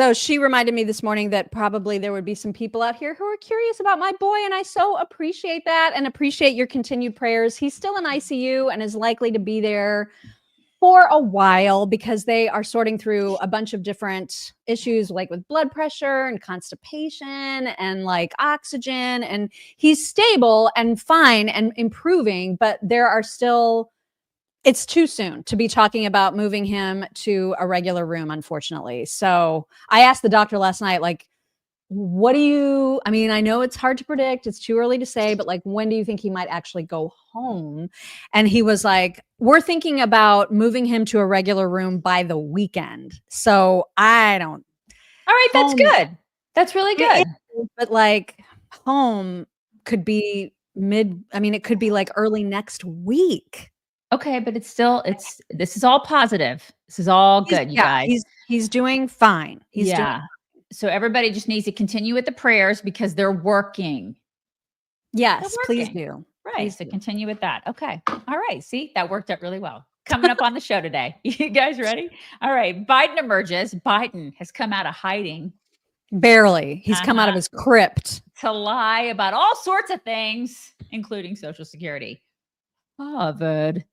So she reminded me this morning that probably there would be some people out here who are curious about my boy, and I so appreciate that and appreciate your continued prayers. He's still in ICU and is likely to be there for a while because they are sorting through a bunch of different issues, like with blood pressure and constipation and like oxygen. And he's stable and fine and improving, but there are still, it's too soon to be talking about moving him to a regular room, unfortunately. So I asked the doctor last night, like, what do you, I mean, I know it's hard to predict, it's too early to say, but like, when do you think he might actually go home? And he was like, we're thinking about moving him to a regular room by the weekend. So I don't. All right, that's good. That's really good. But like, home could be it could be like early next week. Okay, but this is all positive. This is all good, you guys. He's doing fine. He's doing. So everybody just needs to continue with the prayers because they're working. Yes, please do. Right. Please so continue with that. Okay. All right. See, that worked out really well. Coming up on the show today. You guys ready? All right. Biden emerges. Biden has come out of hiding. Barely. He's come out of his crypt. To lie about all sorts of things, including Social Security. Harvard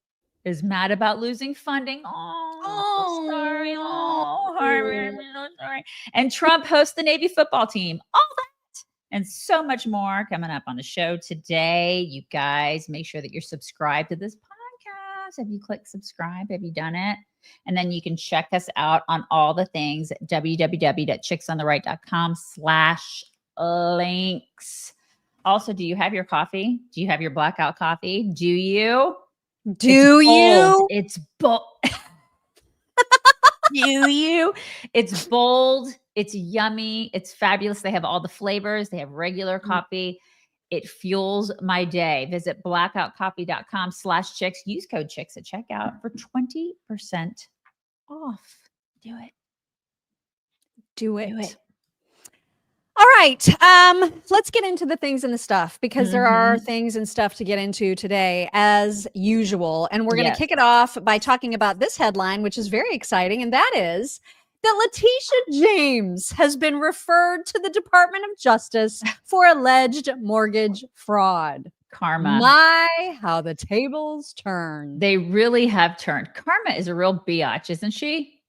is mad about losing funding. Oh, sorry. Oh, Harvard. Sorry. And Trump hosts the Navy football team. All that and so much more coming up on the show today. You guys make sure that you're subscribed to this podcast. Have you clicked subscribe? Have you done it? And then you can check us out on all the things at www.chicksontheright.com/links. Also, do you have your coffee? Do you have your Blackout Coffee? Do you? Do you? It's bold. Do you? It's bold. It's yummy. It's fabulous. They have all the flavors. They have regular coffee. It fuels my day. Visit blackoutcoffee.com/chicks. Use code chicks at checkout for 20% off. Do it. Do it. All right. Let's get into the things and the stuff because there are things and stuff to get into today as usual. And we're going to kick it off by talking about this headline, which is very exciting. And that is that Letitia James has been referred to the Department of Justice for alleged mortgage fraud. Karma. My, how the tables turn. They really have turned. Karma is a real biatch, isn't she?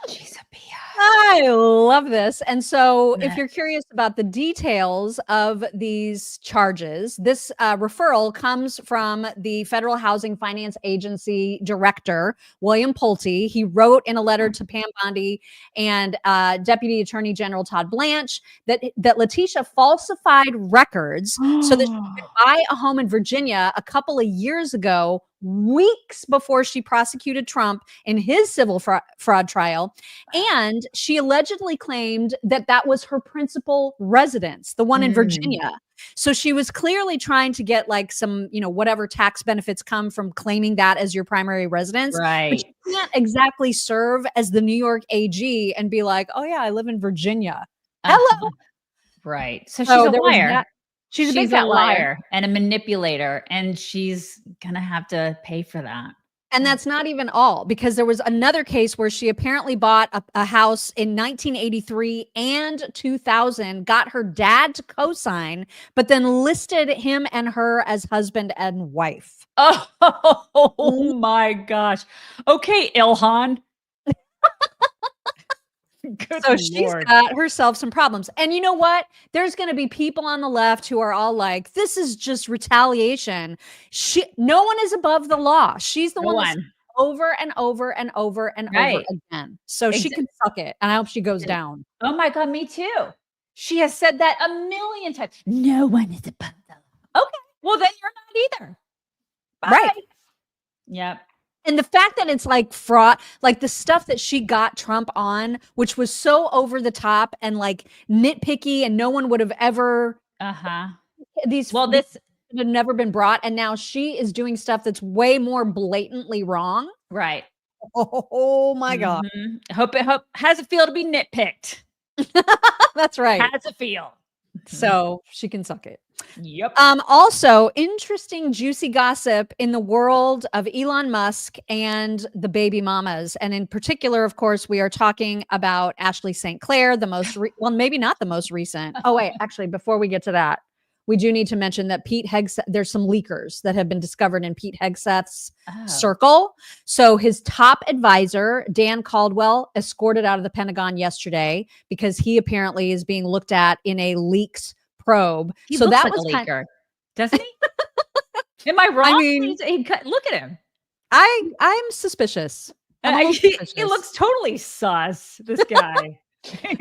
She's a biatch. I love this. And so if you're curious about the details of these charges, this referral comes from the Federal Housing Finance Agency Director, William Pulte. He wrote in a letter to Pam Bondi and Deputy Attorney General Todd Blanche that Letitia falsified records so that she could buy a home in Virginia a couple of years ago, weeks before she prosecuted Trump in his civil fraud trial. And she allegedly claimed that that was her principal residence, the one in Virginia. So she was clearly trying to get like some, whatever tax benefits come from claiming that as your primary residence. Right. But you can't exactly serve as the New York AG and be like, oh yeah, I live in Virginia. Hello. Right. So she's a liar. She's a big fat liar and a manipulator, and she's going to have to pay for that. And that's not even all, because there was another case where she apparently bought a house in 1983 and 2000, got her dad to co-sign, but then listed him and her as husband and wife. Oh my gosh. Okay, Ilhan. Good so she's got herself some problems. And you know what? There's going to be people on the left who are all like, this is just retaliation. No one is above the law. She's the one that's over and over and over and over again. So she can suck it. And I hope she goes down. Oh my God, me too. She has said that a million times. No one is above the law. Okay. Well, then you're not either. Bye. Right. Yep. And the fact that it's like fraud, like the stuff that she got Trump on, which was so over the top and like nitpicky, and no one would have ever. This would have never been brought, and now she is doing stuff that's way more blatantly wrong. Right. Oh my God. Hope how's it feel to be nitpicked? That's right. How's it feel? So she can suck it. Yep. Also, interesting, juicy gossip in the world of Elon Musk and the baby mamas. And in particular, of course, we are talking about Ashley St. Clair, the most, well, maybe not the most recent. Oh, wait, actually, before we get to that, we do need to mention that Pete Hegseth, there's some leakers that have been discovered in Pete Hegseth's circle. So his top advisor, Dan Caldwell, escorted out of the Pentagon yesterday because he apparently is being looked at in a leaks probe. He so looks that like was a leaker, doesn't he? Am I wrong? I mean, look at him. I'm suspicious. He looks totally sus, this guy.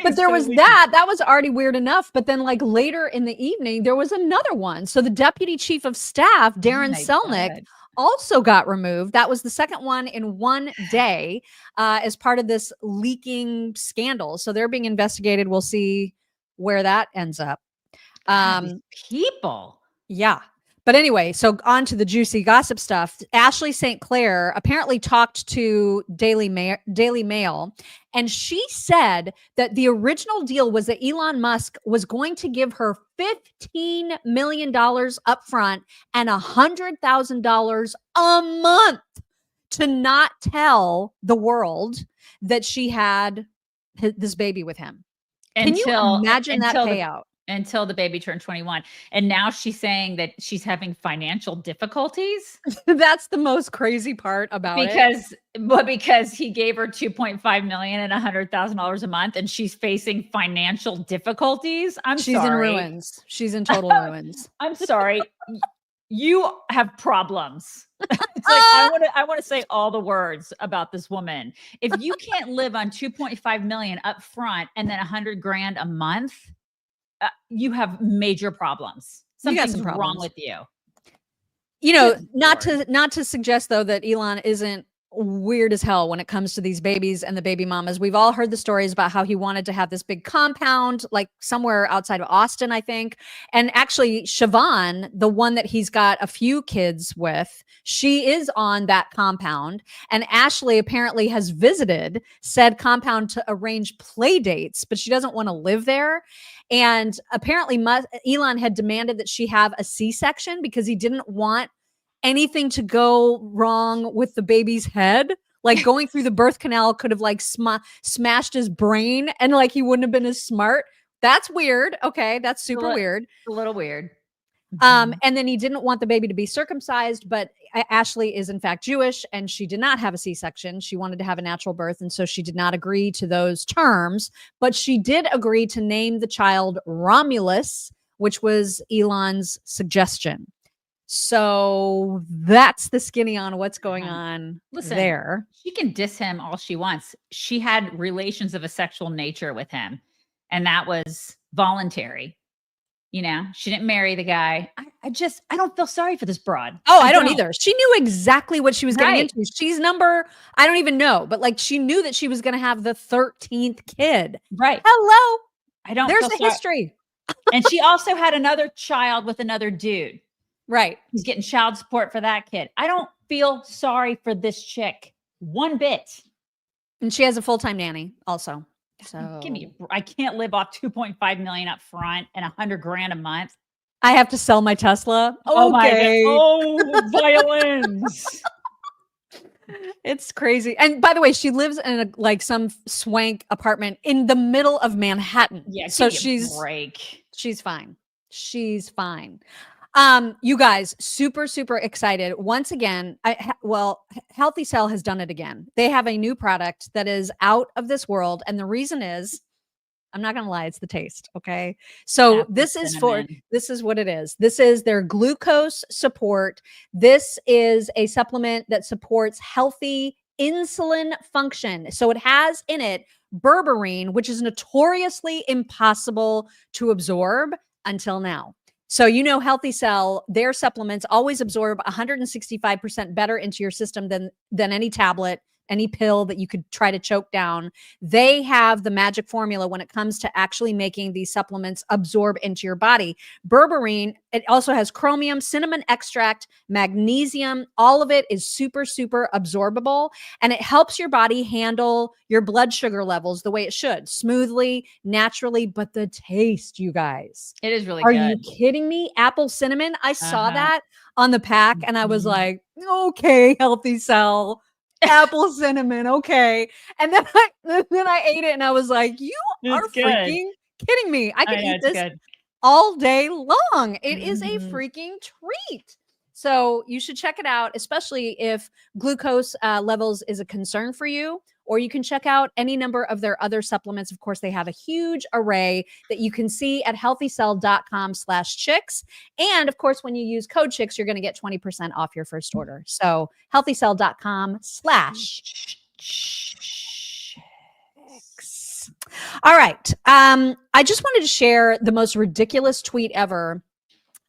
But there was that was already weird enough. But then like later in the evening, there was another one. So the deputy chief of staff, Darren Selnick, also got removed. That was the second one in one day as part of this leaking scandal. So they're being investigated. We'll see where that ends up. These people. Yeah. But anyway, so on to the juicy gossip stuff. Ashley St. Clair apparently talked to Daily Mail, and she said that the original deal was that Elon Musk was going to give her $15 million upfront and $100,000 a month to not tell the world that she had this baby with him. Can you imagine that payout? Until the baby turned 21. And now she's saying that she's having financial difficulties. That's the most crazy part about it. Because he gave her $2.5 million and $100,000 a month and she's facing financial difficulties. She's in ruins. She's in total ruins. I'm sorry. You have problems. It's like I want to say all the words about this woman. If you can't live on 2.5 million up front and then $100,000 a month, you have major problems. Something's wrong with you. You know, not to suggest though that Elon isn't weird as hell when it comes to these babies and the baby mamas. We've all heard the stories about how he wanted to have this big compound, like somewhere outside of Austin, I think. And actually, Siobhan, the one that he's got a few kids with, she is on that compound. And Ashley apparently has visited said compound to arrange play dates, but she doesn't want to live there. And apparently Elon had demanded that she have a C-section because he didn't want anything to go wrong with the baby's head. Like going through the birth canal could have like smashed his brain and like he wouldn't have been as smart. That's weird. Okay. That's super weird. A little weird. And then he didn't want the baby to be circumcised, but Ashley is in fact Jewish and she did not have a C-section. She wanted to have a natural birth. And so she did not agree to those terms, but she did agree to name the child Romulus, which was Elon's suggestion. So that's the skinny on what's going on there. She can diss him all she wants. She had relations of a sexual nature with him, and that was voluntary. You know, she didn't marry the guy. I don't feel sorry for this broad. Oh, I don't either. She knew exactly what she was getting into. She's I don't even know, but like she knew that she was going to have the 13th kid. Right. Hello. There's a history. And she also had another child with another dude. Right. He's getting child support for that kid. I don't feel sorry for this chick one bit. And she has a full-time nanny also. So I can't live off 2.5 million up front and $100,000 a month. I have to sell my Tesla. Oh my God. Oh, violins. It's crazy. And by the way, she lives in some swank apartment in the middle of Manhattan. Yeah. So she's fine. She's fine. You guys, super, super excited. Once again, Healthy Cell has done it again. They have a new product that is out of this world. And the reason is, I'm not going to lie, it's the taste. Okay. So this is what it is. This is their glucose support. This is a supplement that supports healthy insulin function. So it has in it berberine, which is notoriously impossible to absorb until now. So, Healthy Cell, their supplements always absorb 165% better into your system than any tablet any pill that you could try to choke down. They have the magic formula when it comes to actually making these supplements absorb into your body. Berberine, it also has chromium, cinnamon extract, magnesium. All of it is super, super absorbable, and it helps your body handle your blood sugar levels the way it should, smoothly, naturally. But the taste, you guys. It is really Are good. you kidding me? Apple cinnamon. I saw that on the pack and I was like, okay, Healthy Cell, apple cinnamon. Okay. And then I ate it and I was like, you are freaking kidding me. I could eat this all day long. It is a freaking treat. So you should check it out, especially if glucose levels is a concern for you, or you can check out any number of their other supplements. Of course, they have a huge array that you can see at healthycell.com/chicks. And of course, when you use code chicks, you're going to get 20% off your first order. So healthycell.com/chicks. All right. I just wanted to share the most ridiculous tweet ever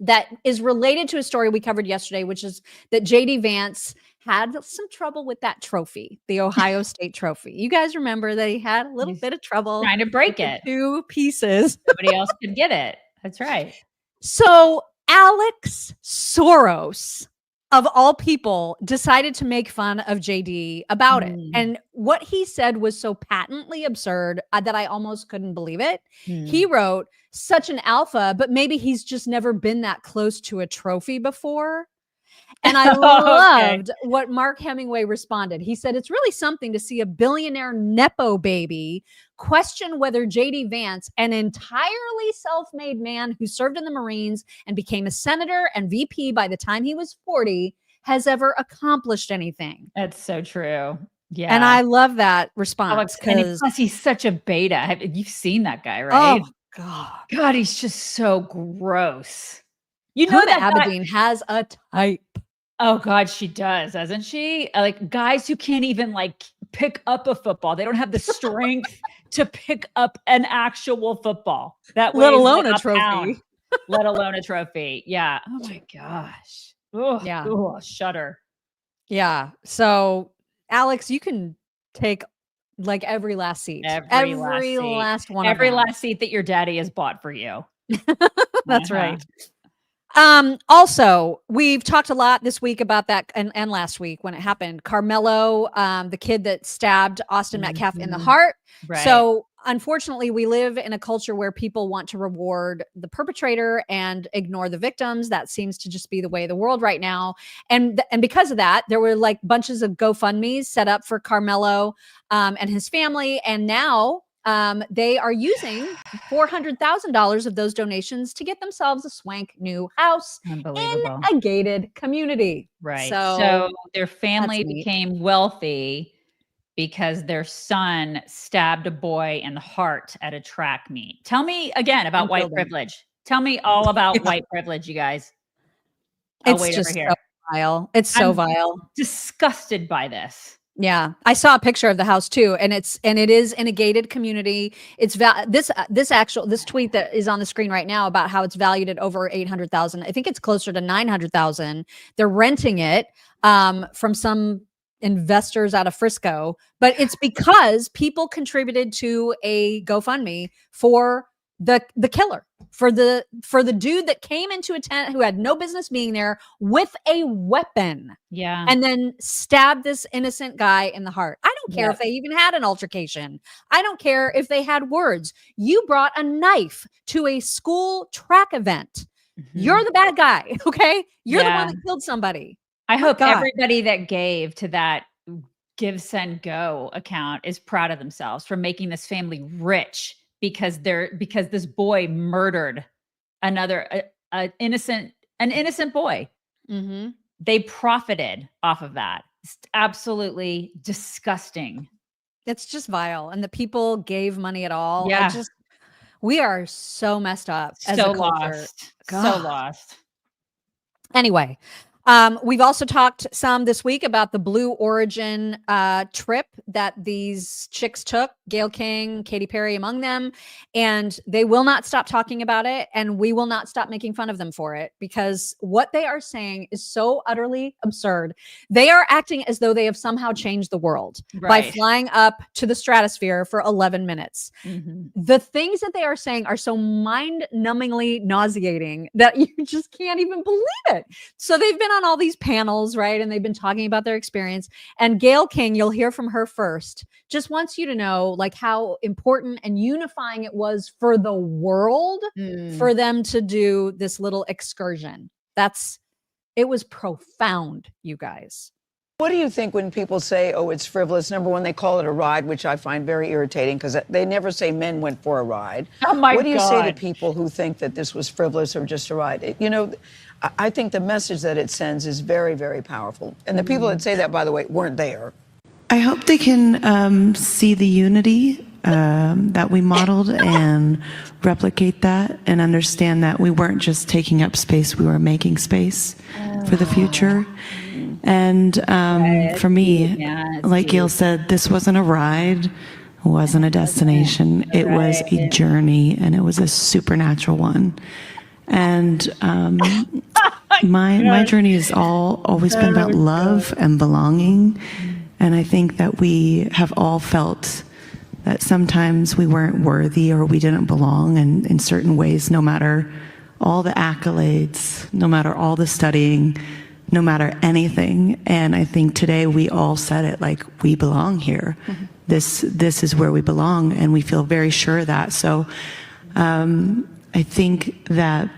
that is related to a story we covered yesterday, which is that JD Vance had some trouble with that trophy, the Ohio State trophy. You guys remember that he had a little bit of trouble trying to break it. 2 pieces. Nobody else could get it. That's right. So Alex Soros, of all people, decided to make fun of JD about it. And what he said was so patently absurd that I almost couldn't believe it. He wrote, such an alpha, but maybe he's just never been that close to a trophy before. And I loved what Mark Hemingway responded. He said, it's really something to see a billionaire Nepo baby question whether JD Vance, an entirely self-made man who served in the Marines and became a senator and VP by the time he was 40, has ever accomplished anything. That's so true. Yeah. And I love that response. And plus he's such a beta. You've seen that guy, right? Oh, God. God, he's just so gross. You know Hoda that Abedin has a type. Oh God, she does, doesn't she? Like guys who can't even like pick up a football. They don't have the strength to pick up an actual football. That let alone like a trophy. Pound, let alone a trophy. Yeah. Oh my gosh. Oh, yeah. Oh, shudder. Yeah. So Alex, you can take like every last seat. Every last one. Every last seat that your daddy has bought for you. That's right. Also, we've talked a lot this week about that and last week when it happened. Carmelo, the kid that stabbed Austin Metcalf in the heart. Right. So unfortunately, we live in a culture where people want to reward the perpetrator and ignore the victims. That seems to just be the way of the world right now. And because of that, there were like bunches of GoFundMes set up for Carmelo and his family. And now they are using $400,000 of those donations to get themselves a swank new house in a gated community. Right. So their family became wealthy because their son stabbed a boy in the heart at a track meet. Tell me again about white privilege. Tell me all about white privilege, you guys. It's just so vile. It's so vile. Disgusted by this. Yeah, I saw a picture of the house too, and it is in a gated community. It's this tweet that is on the screen right now about how it's valued at over 800,000. I think it's closer to 900,000. They're renting it from some investors out of Frisco, but it's because people contributed to a GoFundMe for the killer, for the dude that came into a tent who had no business being there with a weapon. Yeah. And then stabbed this innocent guy in the heart. I don't care if they even had an altercation. I don't care if they had words. You brought a knife to a school track event. You're the bad guy. Okay. You're the one that killed somebody. I hope everybody that gave to that Give, Send, Go account is proud of themselves for making this family rich. Because this boy murdered an innocent boy. They profited off of that. It's absolutely disgusting. It's just vile. And the people gave money at all. Yeah. We are so messed up. So lost. So lost. Anyway, We've also talked some this week about the Blue Origin trip that these chicks took, Gayle King, Katy Perry among them, and they will not stop talking about it, and we will not stop making fun of them for it, because what they are saying is so utterly absurd. They are acting as though they have somehow changed the world by flying up to the stratosphere for 11 minutes. The things that they are saying are so mind-numbingly nauseating that you just can't even believe it. So they've been on all these panels, right? And they've been talking about their experience. And Gayle King, you'll hear from her first, just wants you to know like how important and unifying it was for the world for them to do this little excursion. It was profound, you guys. What do you think when people say, oh, it's frivolous? Number one, they call it a ride, which I find very irritating because they never say men went for a ride. Oh, my God. What do you say to people who think that this was frivolous or just a ride? You know, I think the message that it sends is very, very powerful. And the people that say that, by the way, weren't there. I hope they can see the unity that we modeled and replicate that and understand that we weren't just taking up space, we were making space for the future. And for me, like Gayle said, this wasn't a ride, wasn't a destination. It was a journey, and it was a supernatural one. And my journey has always been about love and belonging. And I think that we have all felt that sometimes we weren't worthy or we didn't belong, and in certain ways, no matter all the accolades, no matter all the studying, no matter anything. And I think today we all said it, like, we belong here. This is where we belong, and we feel very sure of that. So I think that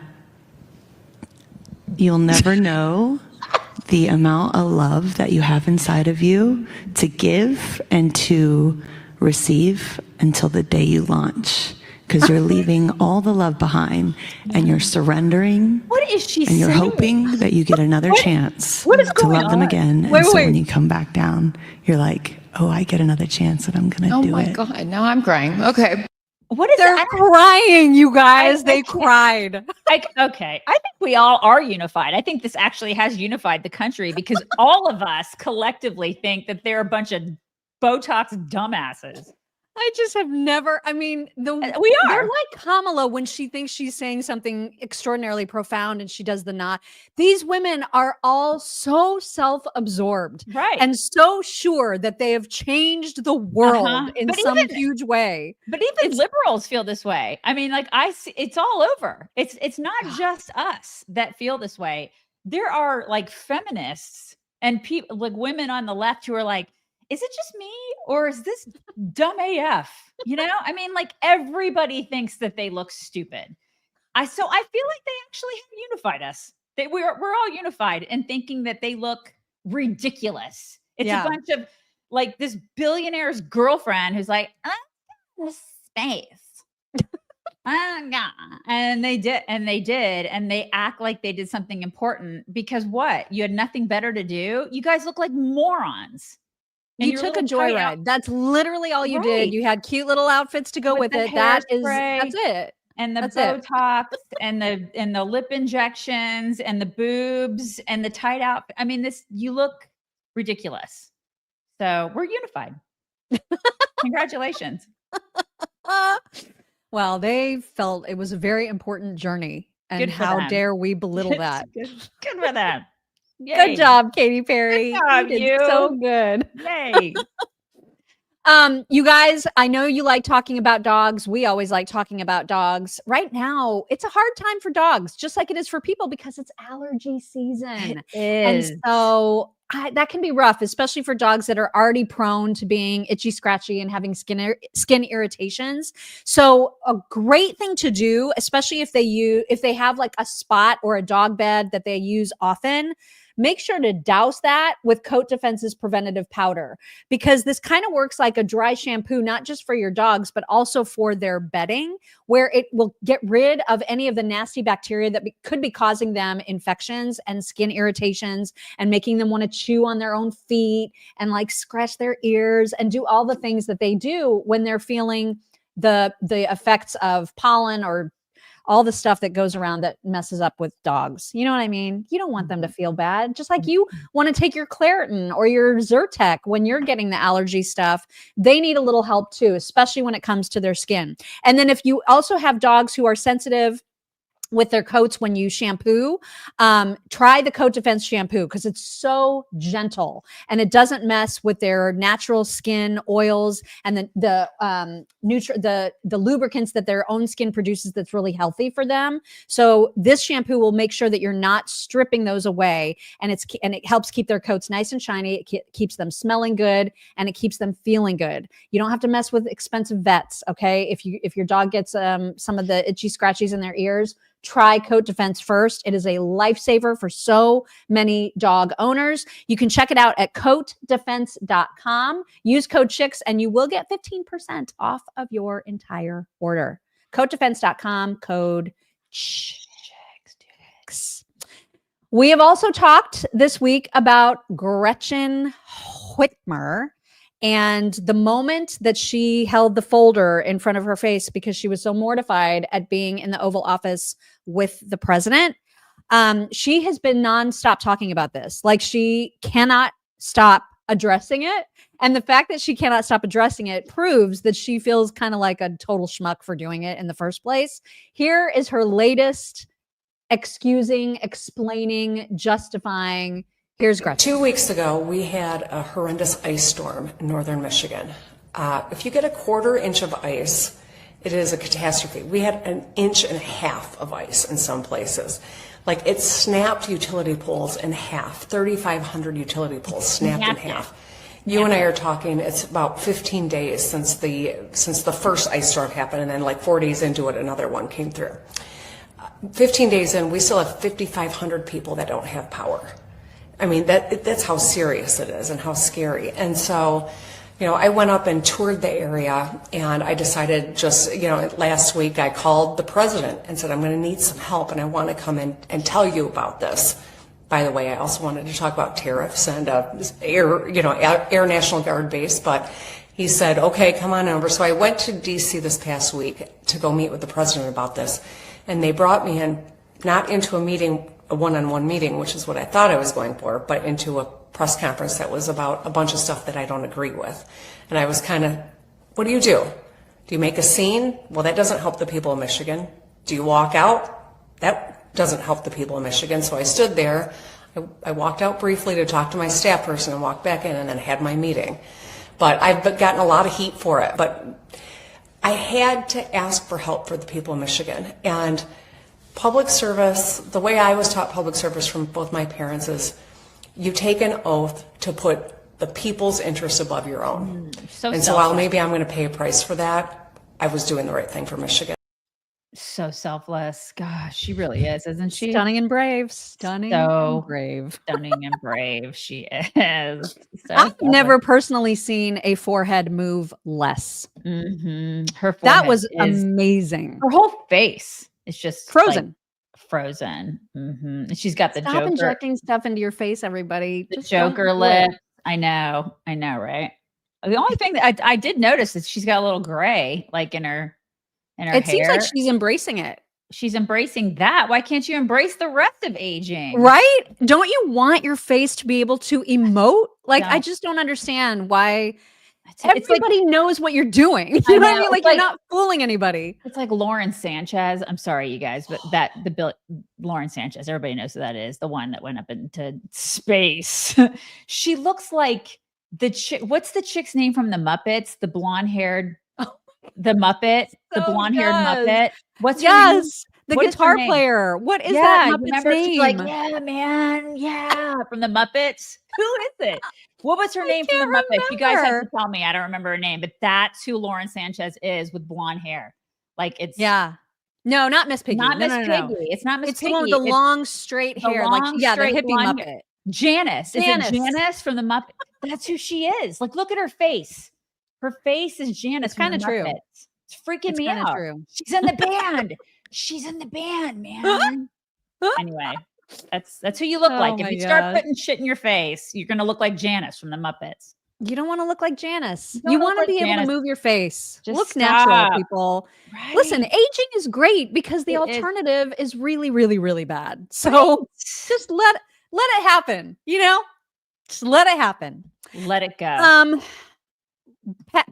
you'll never know the amount of love that you have inside of you to give and to receive until the day you launch, because you're leaving all the love behind and you're surrendering. What is she and you're saying? hoping that you get another chance what is to going love them on? again. And so when you come back down, you're like, oh, I get another chance and I'm going to do it. Oh my God, now I'm crying. Okay. What is They're that? crying, you guys. They cried. Okay. I think we all are unified. I think this actually has unified the country because all of us collectively think that they're a bunch of Botox dumbasses. I just have never, I mean, We are. They're like Kamala when she thinks she's saying something extraordinarily profound and she does the nod. These women are all so self-absorbed, Right. and so sure that they have changed the world in some huge way. But even liberals feel this way. I mean, like, I see it's all over. It's not just us that feel this way. There are like feminists and people, like women on the left, who are like, is it just me or is this dumb AF? You know, I mean, like, everybody thinks that they look stupid. So I feel like they actually have unified us. We're all unified in thinking that they look ridiculous. It's a bunch of like this billionaire's girlfriend who's like, space. Oh God. And they did, and they act like they did something important because what? You had nothing better to do. You guys look like morons. You took a joyride. That's literally all you did. You had cute little outfits to go with it. That's it. And the Botox and the lip injections and the boobs and the tight outfit. I mean, you look ridiculous. So we're unified. Congratulations. Well, they felt it was a very important journey. And how dare we belittle that? Good for them. Yay. Good job, Katy Perry. Good job, you did so good. Yay. You guys, I know you like talking about dogs. We always like talking about dogs. Right now, it's a hard time for dogs, just like it is for people, because it's allergy season. It is. And so that can be rough, especially for dogs that are already prone to being itchy, scratchy, and having skin irritations. So a great thing to do, especially if they have like a spot or a dog bed that they use often, make sure to douse that with Coat Defense's preventative powder, because this kind of works like a dry shampoo, not just for your dogs, but also for their bedding, where it will get rid of any of the nasty bacteria that could be causing them infections and skin irritations and making them want to chew on their own feet and like scratch their ears and do all the things that they do when they're feeling the effects of pollen or all the stuff that goes around that messes up with dogs. You know what I mean? You don't want them to feel bad. Just like you want to take your Claritin or your Zyrtec when you're getting the allergy stuff. They need a little help too, especially when it comes to their skin. And then if you also have dogs who are sensitive with their coats when you shampoo, try the Coat Defense shampoo because it's so gentle and it doesn't mess with their natural skin oils and the lubricants that their own skin produces that's really healthy for them. So this shampoo will make sure that you're not stripping those away, and it helps keep their coats nice and shiny. It keeps them smelling good and it keeps them feeling good. You don't have to mess with expensive vets, okay? If your dog gets some of the itchy scratchies in their ears, try Coat Defense first. It is a lifesaver for so many dog owners. You can check it out at coatdefense.com. Use code CHICKS and you will get 15% off of your entire order. Coatdefense.com, code CHICKS. We have also talked this week about Gretchen Whitmer and the moment that she held the folder in front of her face because she was so mortified at being in the Oval Office with the president. She has been nonstop talking about this. Like, she cannot stop addressing it. And the fact that she cannot stop addressing it proves that she feels kind of like a total schmuck for doing it in the first place. Here is her latest excusing, explaining, justifying. Here's Gretchen. 2 weeks ago, we had a horrendous ice storm in northern Michigan. If you get a 1/4 inch of ice, it is a catastrophe. We had 1.5 inches of ice in some places. Like, it snapped utility poles in half. 3,500 utility poles snapped in half. You and I are talking, it's about 15 days since the first ice storm happened, and then like 4 days into it, another one came through. 15 days in, we still have 5,500 people that don't have power. I mean, that's how serious it is and how scary. And so, I went up and toured the area, and I decided last week I called the president and said, I'm going to need some help and I want to come in and tell you about this. By the way, I also wanted to talk about tariffs and Air National Guard base, but he said, okay, come on over. So I went to DC this past week to go meet with the president about this, and they brought me in, not into a meeting, a one-on-one meeting, which is what I thought I was going for, but into a press conference that was about a bunch of stuff that I don't agree with. And I was kind of, what do? Do you make a scene? Well, that doesn't help the people of Michigan. Do you walk out? That doesn't help the people of Michigan. So I stood there. I walked out briefly to talk to my staff person and walked back in and then had my meeting. But I've gotten a lot of heat for it. But I had to ask for help for the people of Michigan. And public service, the way I was taught public service from both my parents is you take an oath to put the people's interests above your own. So while maybe I'm going to pay a price for that, I was doing the right thing for Michigan. So selfless. Gosh, she really is, isn't she? Stunning and brave. Stunning and brave. Stunning and brave. She is. So I've never personally seen a forehead move less. Mm-hmm. Her forehead that was amazing. Her whole face is just frozen. Like, frozen. Mm-hmm. And she's got the Stop Joker. injecting stuff into your face, everybody. The Joker lip. I know, right? The only thing that I did notice is she's got a little gray, like in her hair. It seems like she's embracing it. She's embracing that. Why can't you embrace the rest of aging? Right? Don't you want your face to be able to emote? Like, I just don't understand why everybody knows what you're doing. You know what I mean? Like, you're not fooling anybody. It's like Lauren Sanchez. I'm sorry, you guys, but Lauren Sanchez, everybody knows who that is. The one that went up into space. She looks like the chick. What's the chick's name from the Muppets? The blonde-haired, the Muppet, the blonde-haired Muppet. What's her name? The guitar player. What is that Muppet's name? She's like, yeah, man, yeah, from the Muppets. Who is it? What was her name from the Muppets? You guys have to tell me. I don't remember her name, but that's who Lauren Sanchez is with blonde hair. Like, it's no, not Miss Piggy. Not Miss Piggy. It's not Miss Piggy. It's the one with the long straight hair. The hippie Muppet. Janice. Is it Janice from the Muppet? That's who she is. Like, look at her face. Her face is Janice. It's kind of true. It's freaking me out. True. She's in the band. She's in the band, man. Anyway, that's who you look like. If you start putting shit in your face, you're gonna look like Janice from the Muppets. You don't want to look like Janice. don't You look want to like be able to Janice. move your face. Just Look natural, stop. people. Right. Listen, aging is great because the It is. alternative is really, really, really bad. So just let it happen. Just let it happen. Let it go.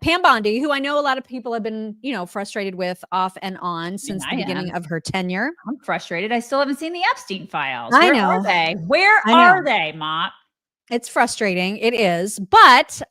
Pam Bondi, who I know a lot of people have been, frustrated with off and on since the beginning of her tenure. I'm frustrated. I still haven't seen the Epstein files. I Where know. are they? Where I are know. they, Mop? It's frustrating. It is. But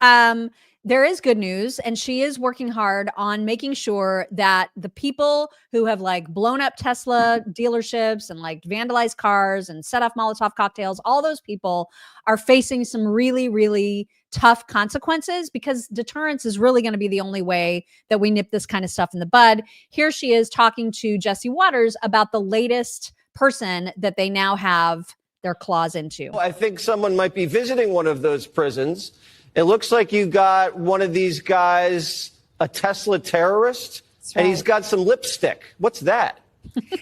there is good news. And she is working hard on making sure that the people who have blown up Tesla dealerships and vandalized cars and set off Molotov cocktails, all those people are facing some really, really tough consequences, because deterrence is really going to be the only way that we nip this kind of stuff in the bud. Here she is talking to Jesse Waters about the latest person that they now have their claws into. I think someone might be visiting one of those prisons. It looks like you got one of these guys, a Tesla terrorist, and he's got some lipstick. What's that?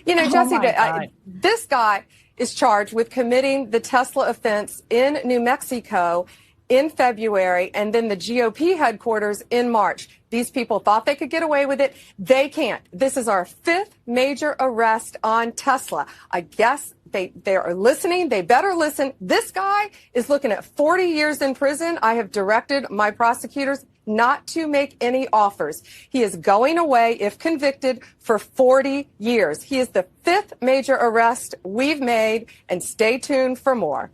Jesse, this guy is charged with committing the Tesla offense in New Mexico in February, and then the GOP headquarters in March. These people thought they could get away with it. They can't. This is our 5th major arrest on Tesla. I guess they are listening. They better listen. This guy is looking at 40 years in prison. I have directed my prosecutors not to make any offers. He is going away, if convicted, for 40 years. He is the 5th major arrest we've made, and stay tuned for more.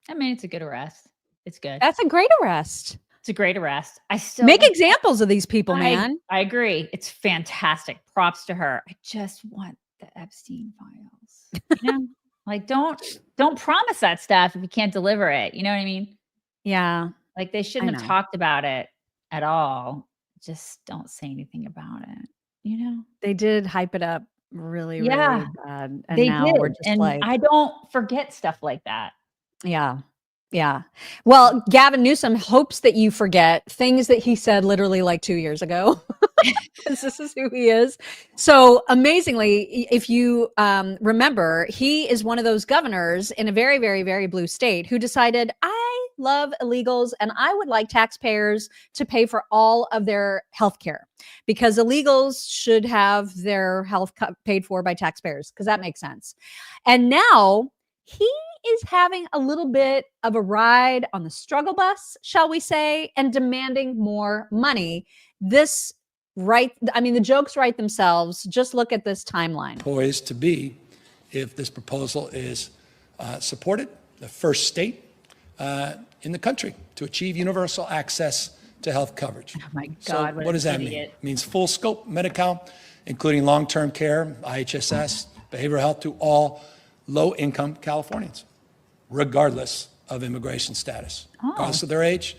I mean, it's a good arrest. It's good. That's a great arrest. It's a great arrest. I still make examples of these people, man. I agree. It's fantastic. Props to her. I just want the Epstein files. Don't promise that stuff if you can't deliver it. You know what I mean? Yeah. They shouldn't have talked about it at all. Just don't say anything about it. They did hype it up really, really bad. And they now did. we're just and I don't forget stuff like that. Yeah. Yeah. Well, Gavin Newsom hopes that you forget things that he said literally 2 years ago, because this is who he is. So amazingly, if you remember, he is one of those governors in a very, very, very blue state who decided, I love illegals and I would like taxpayers to pay for all of their health care, because illegals should have their health paid for by taxpayers, because that makes sense. And now he is having a little bit of a ride on the struggle bus, shall we say, and demanding more money. The jokes write themselves. Just look at this timeline. Poised to be, if this proposal is supported, the first state in the country to achieve universal access to health coverage. Oh my God. So what does that mean? It means full scope Medi-Cal, including long-term care, IHSS, behavioral health, to all low-income Californians, regardless of immigration status, regardless of their age,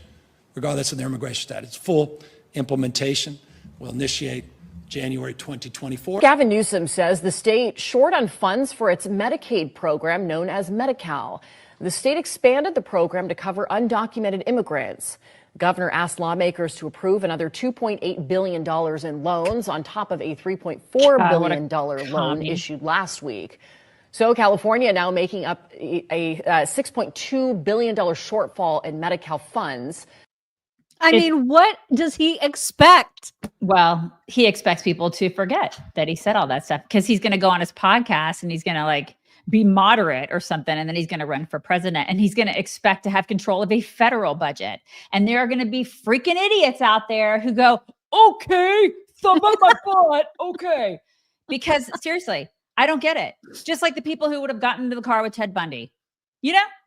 regardless of their immigration status. Full implementation will initiate January 2024. Gavin Newsom says the state short on funds for its Medicaid program known as Medi-Cal. The state expanded the program to cover undocumented immigrants. The governor asked lawmakers to approve another $2.8 billion in loans on top of a $3.4 billion loan issued last week. So California now making up a $6.2 billion shortfall in Medi-Cal funds. I mean, what does he expect? Well, he expects people to forget that he said all that stuff, because he's going to go on his podcast and he's going to be moderate or something. And then he's going to run for president and he's going to expect to have control of a federal budget. And there are going to be freaking idiots out there who go, okay, thumb up my butt. Okay. Because seriously, I don't get it. Just like the people who would have gotten into the car with Ted Bundy,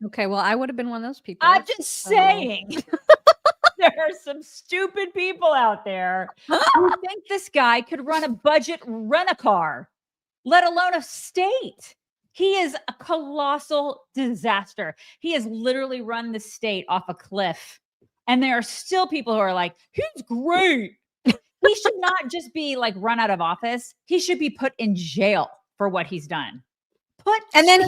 Okay, well, I would have been one of those people. I'm just saying. There are some stupid people out there who think this guy could run a budget rent-a-car, let alone a state. He is a colossal disaster. He has literally run the state off a cliff. And there are still people who are like, he's great. He should not just be run out of office. He should be put in jail for what he's done. And then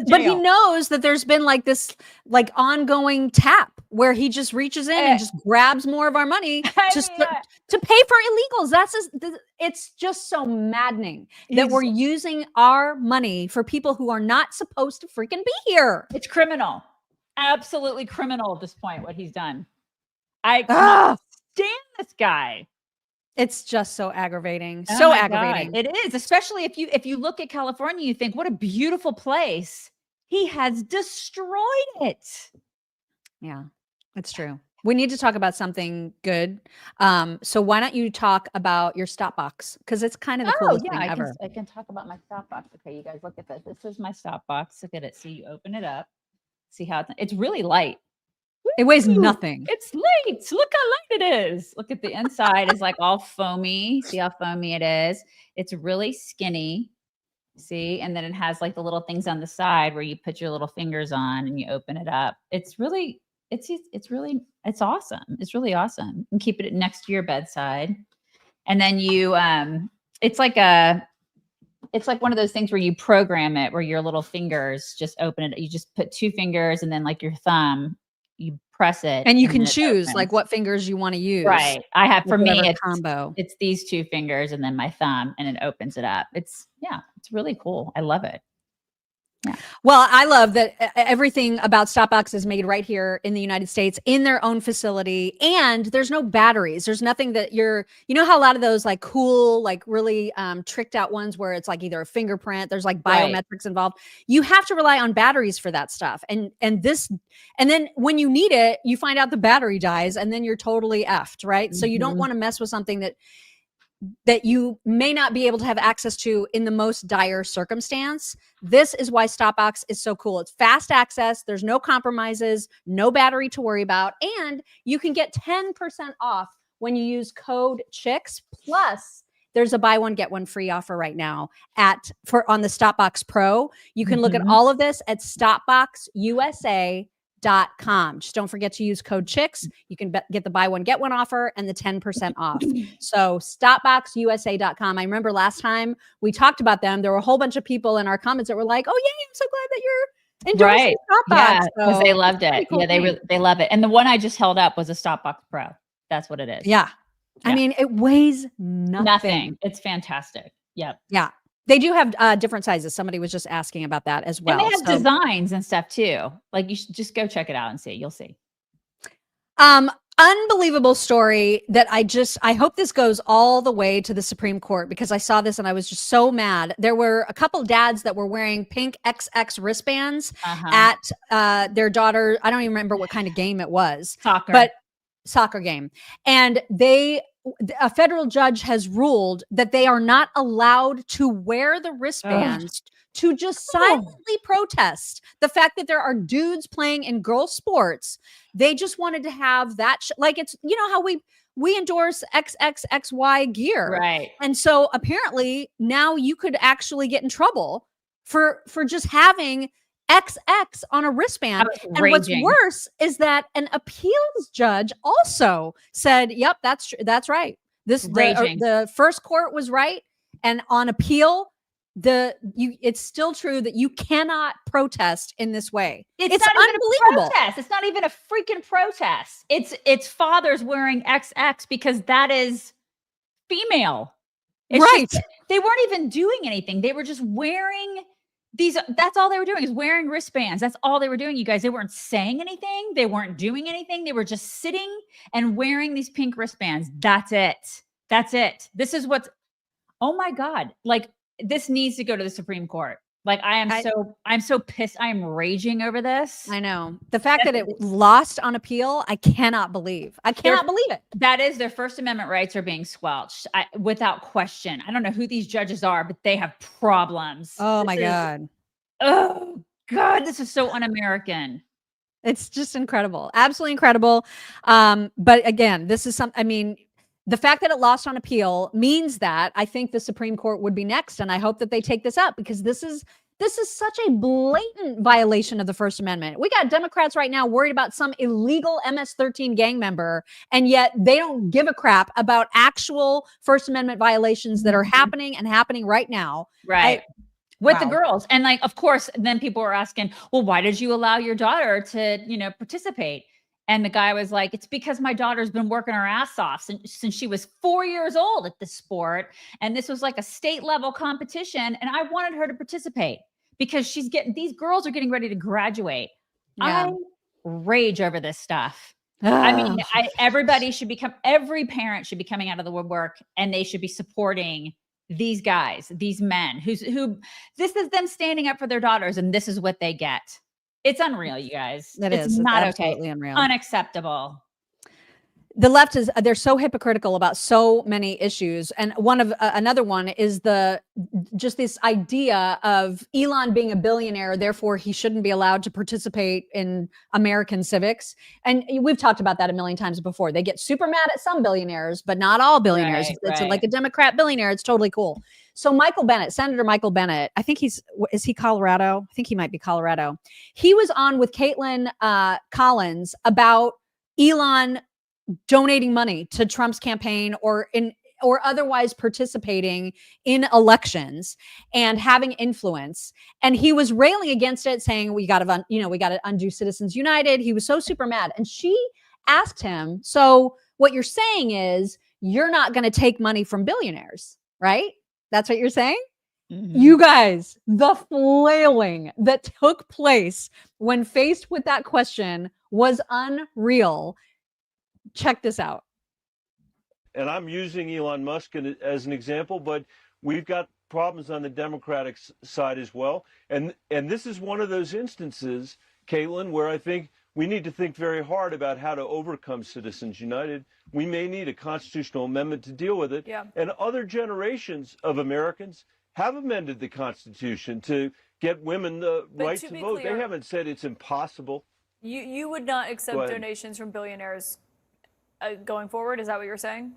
but he knows that there's been this ongoing tap where he just reaches in and just grabs more of our money to pay for illegals. It's just so maddening that we're using our money for people who are not supposed to freaking be here. It's criminal. Absolutely criminal at this point, what he's done. I cannot stand this guy. It's just so aggravating. Oh So my aggravating. God. It is, especially if you look at California, you think, what a beautiful place. He has destroyed it. Yeah, it's true. We need to talk about something good. So why don't you talk about your StopBox? Because it's kind of the coolest thing ever. I can talk about my StopBox. Okay, you guys, look at this. This is my StopBox. Look at it. See, you open it up. See how it's really light. It weighs Ooh, nothing. It's light. Look how light it is. Look at the inside is like all foamy. See how foamy it is? It's really skinny. See, and then it has like the little things on the side where you put your little fingers on and you open it up. It's really, it's awesome. It's really awesome. You can keep it next to your bedside. And then you, it's like one of those things where you program it, where your little fingers just open it. You just put 2 fingers and then like your thumb, you press it. And you can it choose opens. like what fingers you want to use. Right. I have, for me, Whatever it's combo. It's these 2 fingers and then my thumb, and it opens it up. It's really cool. I love it. Yeah. Well, I love that everything about StopBox is made right here in the United States in their own facility, and there's no batteries. There's nothing that you know how a lot of those like cool, like really tricked out ones where it's like either a fingerprint, there's like biometrics involved. You have to rely on batteries for that stuff. And then when you need it, you find out the battery dies and then you're totally effed, right? So you don't want to mess with something that you may not be able to have access to in the most dire circumstance. This is why StopBox is so cool. It's fast access. There's no compromises, no battery to worry about. And you can get 10% off when you use code CHICKS. Plus, there's a buy one, get one free offer right now on the StopBox Pro. You can look at all of this at StopBoxUSA.com. Just don't forget to use code CHICKS. You can get the buy one, get one offer and the 10% off. So StopBoxUSA.com. I remember last time we talked about them, there were a whole bunch of people in our comments that were like, oh, yay, I'm so glad that you're enjoying StopBox. Yeah, because they loved it. Cool They love it. And the one I just held up was a StopBox Pro. That's what it is. Yeah. I mean, it weighs nothing. It's fantastic. Yep. Yeah. They do have different sizes. Somebody was just asking about that as well. And they have designs and stuff too. Like you should just go check it out and see. You'll see. Unbelievable story that I hope this goes all the way to the Supreme Court, because I saw this and I was just so mad. There were a couple dads that were wearing pink XX wristbands at their daughter. I don't even remember what kind of game it was. Soccer game. And a federal judge has ruled that they are not allowed to wear the wristbands to just silently protest the fact that there are dudes playing in girl sports. They just wanted to have that, like it's, you know how we endorse XXXY gear. Right. And so apparently now you could actually get in trouble for just having XX on a wristband. And what's worse is that an appeals judge also said, yep, that's right. The first court was right. And on appeal, it's still true that you cannot protest in this way. It's not unbelievable. Even a protest. It's not even a freaking protest. It's fathers wearing XX because that is female. They weren't even doing anything. They were just wearing that's all they were doing, is wearing wristbands. That's all they were doing, you guys. They weren't saying anything. They weren't doing anything. They were just sitting and wearing these pink wristbands. That's it. This is oh my God. Like, this needs to go to the Supreme Court. Like, I'm so pissed. I am raging over this. I know. The fact that it lost on appeal, I cannot believe. I cannot believe it. That is, their First Amendment rights are being squelched without question. I don't know who these judges are, but they have problems. Oh my God. Oh God, this is so un-American. It's just incredible. Absolutely incredible. But again, this is the fact that it lost on appeal means that I think the Supreme Court would be next. And I hope that they take this up, because this is such a blatant violation of the First Amendment. We got Democrats right now worried about some illegal MS-13 gang member, and yet they don't give a crap about actual First Amendment violations that are happening right now. Right. With the girls. And like, of course, then people were asking, well, why did you allow your daughter to, participate? And the guy was like, it's because my daughter's been working her ass off since she was 4 years old at this sport. And this was like a state level competition. And I wanted her to participate because these girls are getting ready to graduate. Yeah. I rage over this stuff. I mean, everybody should become, every parent should be coming out of the woodwork, and they should be supporting these guys, these men who this is them standing up for their daughters, and this is what they get. It's unreal, you guys. It's not absolutely okay. unreal. Unacceptable. The left is, they're so hypocritical about so many issues. And one of another one is just this idea of Elon being a billionaire, therefore he shouldn't be allowed to participate in American civics. And we've talked about that a million times before. They get super mad at some billionaires, but not all billionaires. It's like a Democrat billionaire. It's totally cool. So Michael Bennet, Senator Michael Bennet, I think is he Colorado? I think he might be Colorado. He was on with Caitlin Collins about Elon donating money to Trump's campaign or otherwise participating in elections and having influence. And he was railing against it, saying we got to undo Citizens United. He was so super mad. And she asked him, so what you're saying is you're not going to take money from billionaires, right? That's what you're saying? Mm-hmm. You guys, the flailing that took place when faced with that question was unreal. Check this out. And I'm using Elon Musk as an example, but we've got problems on the Democratic side as well. And this is one of those instances, Caitlin, where I think we need to think very hard about how to overcome Citizens United. We may need a constitutional amendment to deal with it. Yeah. And other generations of Americans have amended the Constitution to get women the right to vote. Clear, they haven't said it's impossible. You would not accept donations from billionaires going forward? Is that what you're saying?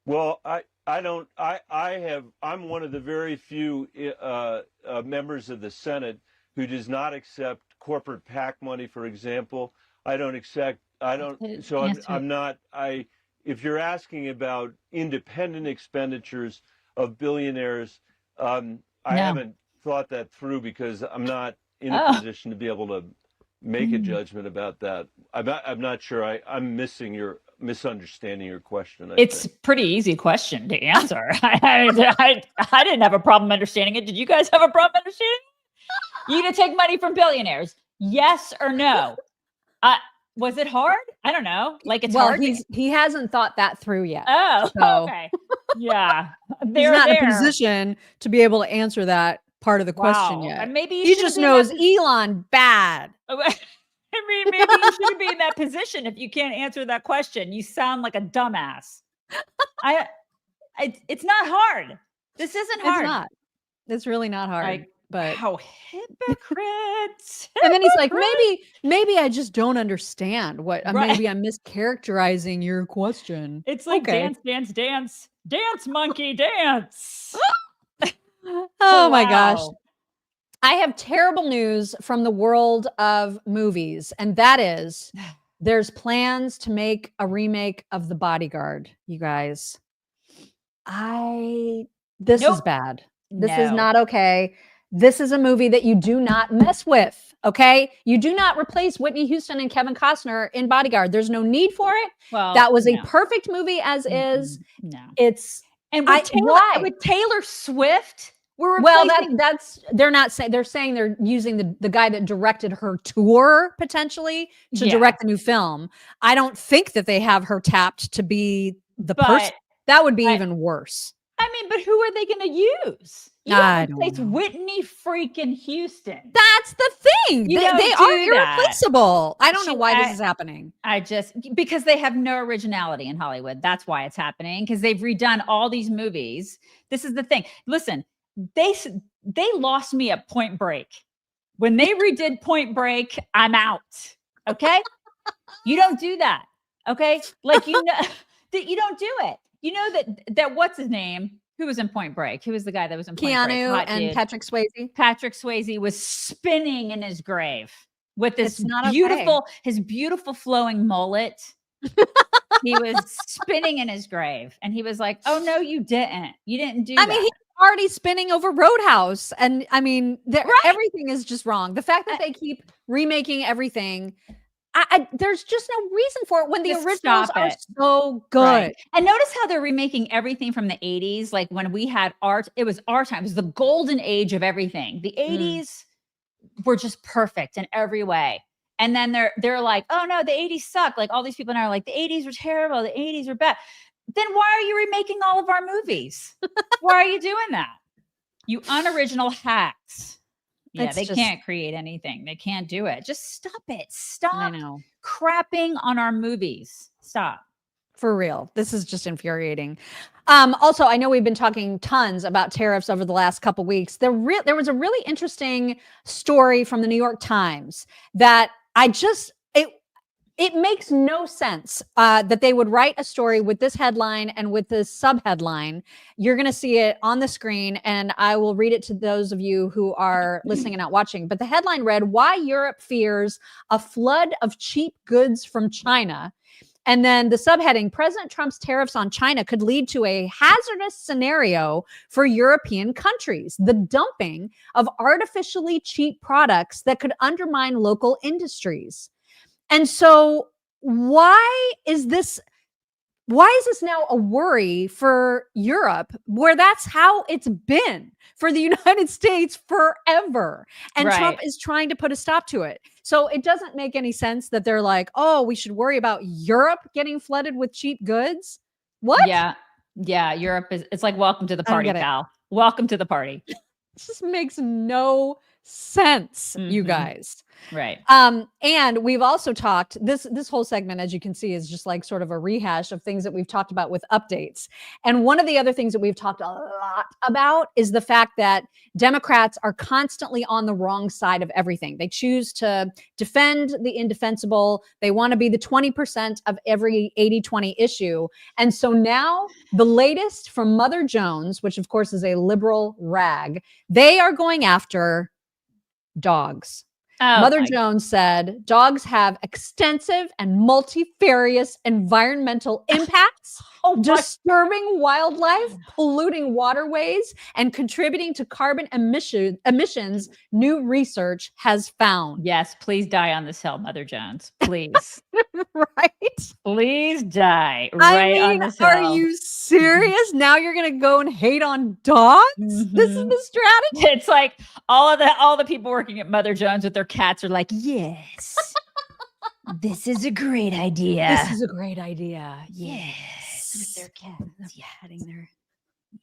Well, I'm one of the very few members of the Senate who does not accept corporate PAC money, for example. If you're asking about independent expenditures of billionaires, I haven't thought that through because I'm not in a position to be able to make a judgment about that. I'm not sure. I'm misunderstanding your question. It's a pretty easy question to answer. I didn't have a problem understanding it. Did you guys have a problem understanding it? You to take money from billionaires? Yes or no? Was it hard? I don't know. Like it's hard. He hasn't thought that through yet. Oh, so. Okay. Yeah, he's not in a position to be able to answer that part of the question yet. And maybe he just knows Elon bad. I mean, maybe you shouldn't be in that position if you can't answer that question. You sound like a dumbass. It's not hard. This isn't hard. It's not. It's really not hard. But how hypocrites. And then he's like, maybe I just don't understand what. Maybe I'm mischaracterizing your question. It's like dance, monkey, dance. Oh my gosh. I have terrible news from the world of movies, and that is there's plans to make a remake of The Bodyguard, you guys. This is bad. This is not okay. This is a movie that you do not mess with, okay? You do not replace Whitney Houston and Kevin Costner in Bodyguard. There's no need for it. Well, that was a perfect movie as is. No. It's with Taylor Swift. They're not saying, they're saying they're using the guy that directed her tour potentially to direct the new film. I don't think that they have her tapped to be the person. That would be even worse. I mean, but who are they going to use? It's Whitney freaking Houston. That's the thing. They are irreplaceable. I don't know why this is happening. Because they have no originality in Hollywood. That's why it's happening. Because they've redone all these movies. This is the thing. Listen, they lost me at Point Break. When they redid Point Break, I'm out. Okay? You don't do that. Okay? Like, you know, that you don't do it. You know that what's his name? Who was in Point Break? Who was the guy that was in Point Break? Keanu and Patrick Swayze. Patrick Swayze was spinning in his grave with this his beautiful flowing mullet. He was spinning in his grave, and he was like, "Oh no, you didn't. You didn't do that." I mean, he's already spinning over Roadhouse, and I mean, everything is just wrong. The fact that they keep remaking everything. There's just no reason for it when the originals are so good. Right. And notice how they're remaking everything from the 80s. Like when we had art, it was our time. It was the golden age of everything. The 80s were just perfect in every way. And then they're like, oh no, the 80s suck. Like all these people now are like, the 80s were terrible. The 80s were bad. Then why are you remaking all of our movies? Why are you doing that? You unoriginal hacks. Yeah, they can't create anything. They can't do it. Just stop it. Stop crapping on our movies. Stop. For real. This is just infuriating. Also, I know we've been talking tons about tariffs over the last couple weeks. There was a really interesting story from the New York Times that it makes no sense that they would write a story with this headline and with this subheadline. You're going to see it on the screen, and I will read it to those of you who are listening and not watching. But the headline read, "Why Europe Fears a Flood of Cheap Goods from China." And then the subheading, "President Trump's tariffs on China could lead to a hazardous scenario for European countries. The dumping of artificially cheap products that could undermine local industries." And so why is this now a worry for Europe, where that's how it's been for the United States forever? And Trump is trying to put a stop to it. So it doesn't make any sense that they're like, oh, we should worry about Europe getting flooded with cheap goods. What? Yeah. Europe it's like, welcome to the party, pal. Welcome to the party. It just makes no sense, you guys. Right. And we've also talked, this whole segment, as you can see, is just like sort of a rehash of things that we've talked about with updates. And one of the other things that we've talked a lot about is the fact that Democrats are constantly on the wrong side of everything. They choose to defend the indefensible. They want to be the 20% of every 80-20 issue. And so now the latest from Mother Jones, which of course is a liberal rag, they are going after dogs. Mother Jones said dogs have extensive and multifarious environmental impacts, disturbing wildlife, polluting waterways, and contributing to carbon emissions, new research has found. Yes, please die on this hill, Mother Jones. Please. Right? Please die on this hill. Are you serious? Now you're going to go and hate on dogs? This is the strategy? It's like all the people working at Mother Jones with their cats are like, yes, this is a great idea. This is a great idea. Yes. With their cat. Petting their...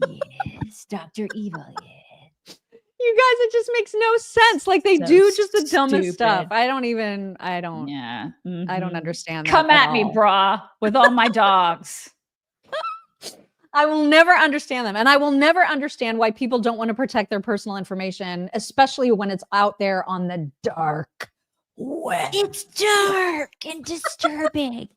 Yes. Dr. Evil. Yeah. You guys, it just makes no sense. Like they do just the dumbest stuff. I don't understand that. Come at me, brah, with all my dogs. I will never understand them. And I will never understand why people don't want to protect their personal information, especially when it's out there on the dark web. It's dark and disturbing.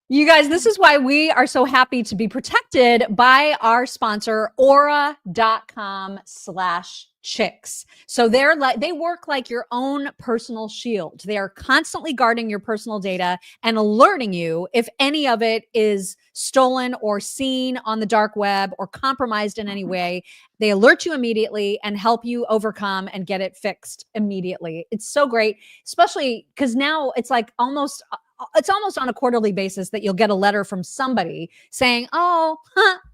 You guys, this is why we are so happy to be protected by our sponsor, aura.com/chicks. So they work like your own personal shield. They are constantly guarding your personal data and alerting you if any of it is stolen or seen on the dark web or compromised in any way. They alert you immediately and help you overcome and get it fixed immediately. It's so great, especially because now it's like almost on a quarterly basis that you'll get a letter from somebody saying, oh,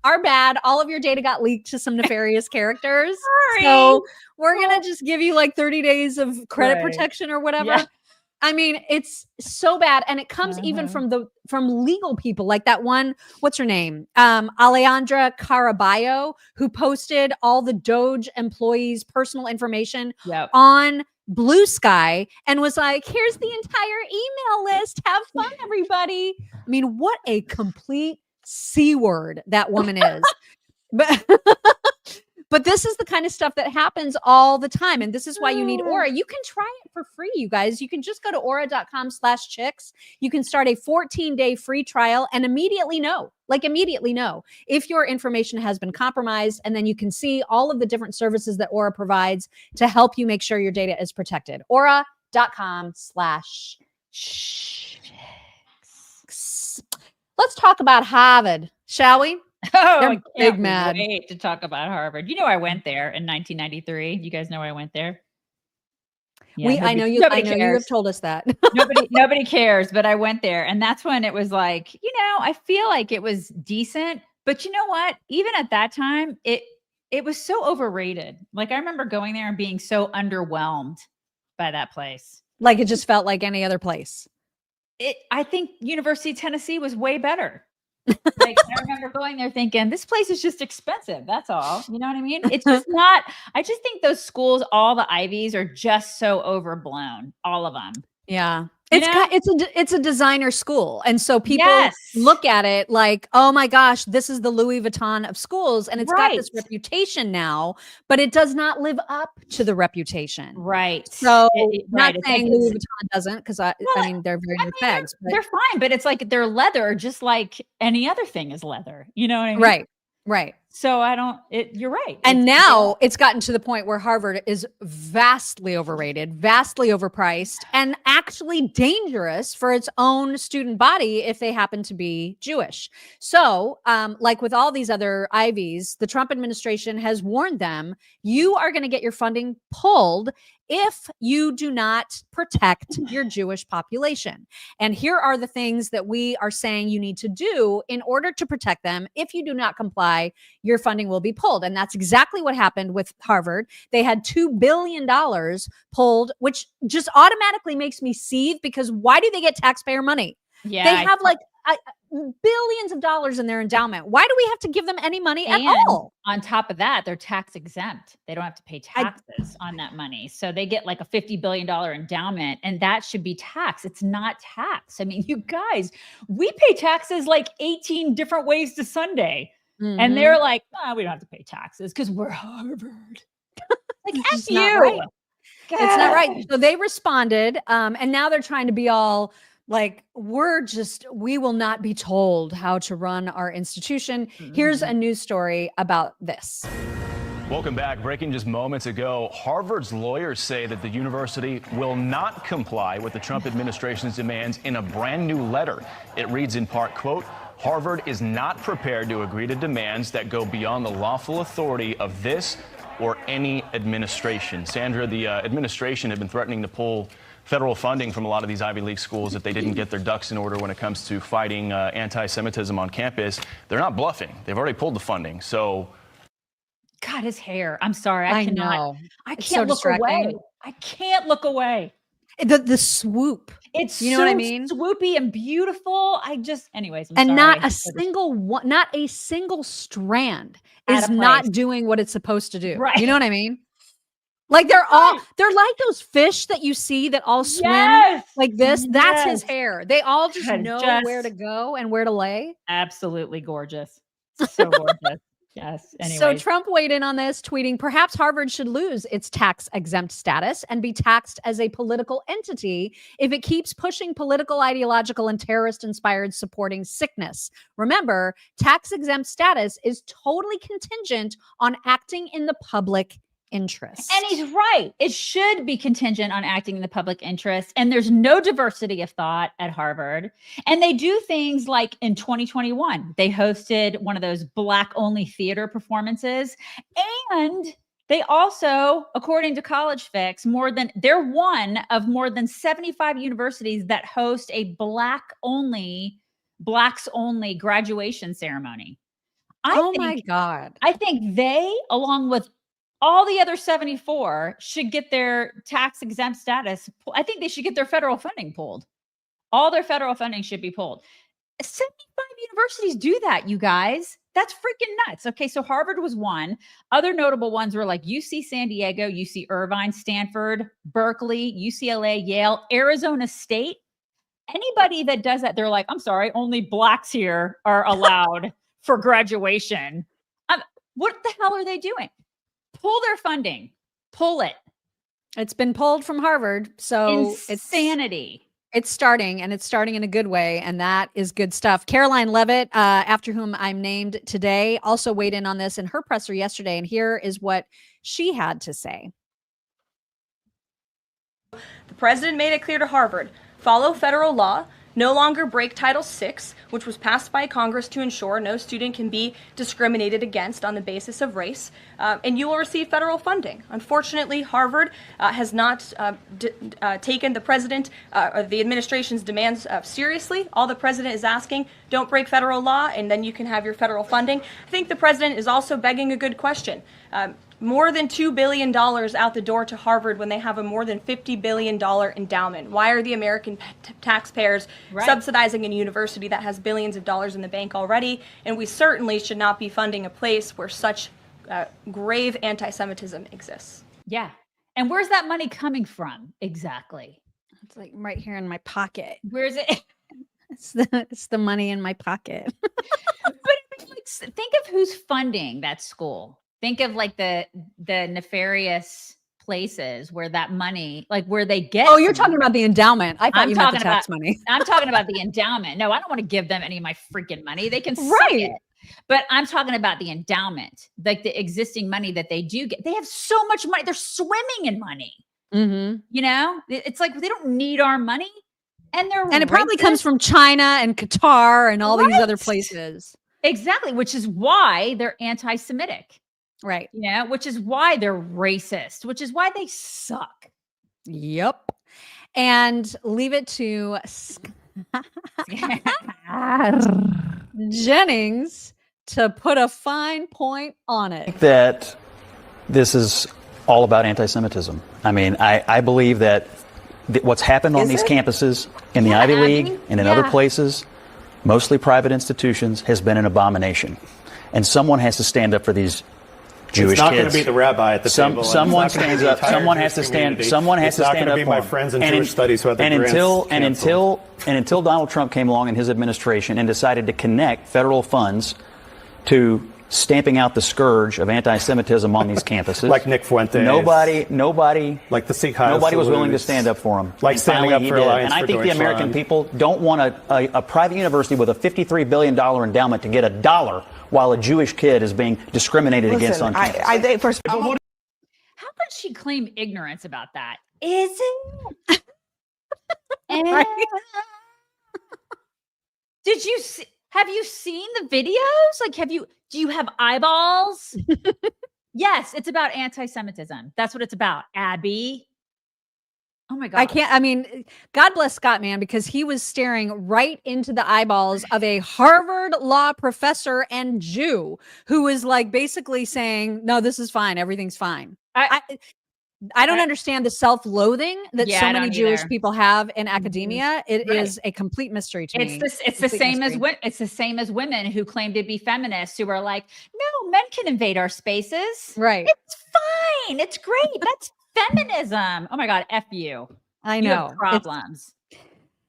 our bad. All of your data got leaked to some nefarious characters. Sorry. So we're going to just give you like 30 days of credit protection or whatever. Yeah. I mean, it's so bad. And it comes even from legal people like that one. What's her name? Alejandra Caraballo, who posted all the Doge employees' personal information on Blue Sky and was like, here's the entire email list. Have fun, everybody. I mean, what a complete C word that woman is. But this is the kind of stuff that happens all the time. And this is why you need Aura. You can try it for free, you guys. You can just go to aura.com/chicks. You can start a 14-day free trial and immediately know if your information has been compromised. And then you can see all of the different services that Aura provides to help you make sure your data is protected. Aura.com/chicks. Let's talk about Harvard, shall we? Oh, They're I big can't mad. wait to talk about Harvard. You know, I went there in 1993. You guys know I went there. Yeah, I know you have told us that. nobody cares, but I went there, and that's when it was like, I feel like it was decent, but you know what? Even at that time, it was so overrated. Like I remember going there and being so underwhelmed by that place. Like it just felt like any other place. I think University of Tennessee was way better. Like I remember going there thinking, this place is just expensive. That's all. You know what I mean? It's just not. I just think those schools, all the Ivies, are just so overblown. All of them. Yeah. It's a designer school. And so people look at it like, oh my gosh, this is the Louis Vuitton of schools. And it's got this reputation now, but it does not live up to the reputation. Right. So not saying Louis Vuitton doesn't, because I mean, they're very nice bags. They're fine, but it's like they're leather, just like any other thing is leather. You know what I mean? Right. Right. So you're right. And now it's gotten to the point where Harvard is vastly overrated, vastly overpriced, and actually dangerous for its own student body if they happen to be Jewish. So, like with all these other Ivies, the Trump administration has warned them, you are going to get your funding pulled if you do not protect your Jewish population. And here are the things that we are saying you need to do in order to protect them. If you do not comply, your funding will be pulled. And that's exactly what happened with Harvard. They had $2 billion pulled, which just automatically makes me seethe, because why do they get taxpayer money? Yeah, they have like billions of dollars in their endowment. Why do we have to give them any money at all? On top of that, they're tax exempt. They don't have to pay taxes on that money. So they get like a $50 billion endowment, and that should be taxed. It's not tax. I mean, you guys, we pay taxes like 18 different ways to Sunday. Mm-hmm. And they're like, oh, we don't have to pay taxes because we're Harvard. Like, F you. Right. It's not right. So they responded, and now they're trying to be all like, we will not be told how to run our institution. Mm-hmm. Here's a news story about this. Welcome back. Breaking just moments ago, Harvard's lawyers say that the university will not comply with the Trump administration's demands in a brand new letter. It reads in part, quote, Harvard is not prepared to agree to demands that go beyond the lawful authority of this or any administration. Sandra, the administration had been threatening to pull federal funding from a lot of these Ivy League schools if they didn't get their ducks in order when it comes to fighting anti-Semitism on campus. They're not bluffing. They've already pulled the funding. So, God, his hair. I'm sorry. I cannot. Know. I can't look away. I can't look away. The swoop. It's you know what I mean? Swoopy and beautiful. anyways. I'm sorry. Not a single one, not a single strand is not doing what it's supposed to do. Right. You know what I mean? Like they're like those fish that you see that all swim like this. That's his hair. They all just know where to go and where to lay. Absolutely gorgeous. So gorgeous. Yes. Anyways. So Trump weighed in on this, tweeting, perhaps Harvard should lose its tax exempt status and be taxed as a political entity if it keeps pushing political, ideological, and terrorist inspired supporting sickness. Remember, tax exempt status is totally contingent on acting in the public interest. And he's right. It should be contingent on acting in the public interest. And there's no diversity of thought at Harvard. And they do things like in 2021, they hosted one of those Black only theater performances. And they also, according to College Fix, they're one of more than 75 universities that host a Blacks only graduation ceremony. My God. I think they, along with all the other 74, should get their tax exempt status. I think they should get their federal funding pulled. All their federal funding should be pulled. 75 universities do that, you guys. That's freaking nuts. Okay, so Harvard was one. Other notable ones were like UC San Diego, UC Irvine, Stanford, Berkeley, UCLA, Yale, Arizona State. Anybody that does that, they're like, I'm sorry, only Blacks here are allowed for graduation. What the hell are they doing? Pull their funding. Pull it. It's been pulled from Harvard. So insanity. It's starting, and it's starting in a good way. And that is good stuff. Karoline Leavitt, after whom I'm named today, also weighed in on this in her presser yesterday. And here is what she had to say. The president made it clear to Harvard, follow federal law, no longer break Title VI, which was passed by Congress to ensure no student can be discriminated against on the basis of race, and you will receive federal funding. Unfortunately, Harvard has not taken the president or the administration's demands seriously. All the president is asking, don't break federal law, and then you can have your federal funding. I think the president is also begging a good question. more than $2 billion out the door to Harvard when they have a more than $50 billion endowment? Why are the American taxpayers subsidizing a university that has billions of dollars in the bank already? And we certainly should not be funding a place where such grave anti-Semitism exists. Yeah. And where's that money coming from exactly? It's like right here in my pocket. Where's it? It's the money in my pocket. But think of who's funding that school. Think of like the nefarious places where that money, like where they get. Oh, you're talking about the endowment. I thought you meant the tax money. I'm talking about the endowment. No, I don't want to give them any of my freaking money. They can suck Right. it. But I'm talking about the endowment, like the existing money that they do get. They have so much money. They're swimming in money. Mm-hmm. You know, it's like they don't need our money. And it probably comes from China and Qatar and all these other places. Exactly, which is why they're anti-Semitic. Right. You know, which is why they're racist, which is why they suck. Yep. And leave it to Jennings to put a fine point on it. That this is all about anti-Semitism. I mean, I believe that what's happened on these campuses in the Ivy League and in other places, mostly private institutions, has been an abomination. And someone has to stand up for these Jewish it's not kids. going to be the rabbi at the table. Someone stands up. Someone has to stand. Someone has to stand up. It's not going to be my friends in Jewish studies who had their until Donald Trump came along in his administration and decided to connect federal funds to stamping out the scourge of anti-Semitism on these campuses, like Nick Fuentes. Nobody, like the Sikh nobody was willing to stand up for him. Like standing up for Alliance And I for think the American Deutschland. people don't want a private university with a $53 billion endowment to get a dollar while a Jewish kid is being discriminated against on campus. How could she claim ignorance about that? Is it? Did you see? Have you seen the videos? Like, do you have eyeballs? Yes, it's about anti-Semitism. That's what it's about. Abby. Oh my God. I mean, God bless Scott, man, because he was staring right into the eyeballs of a Harvard law professor and Jew who was like basically saying, no, this is fine. Everything's fine. I don't understand the self-loathing that so many Jewish people have in academia. It is a complete mystery to me. It's the same as women who claim to be feminists who are like, no, men can invade our spaces. Right. It's fine. It's great. That's feminism. Oh my God, F you. I You know. have problems.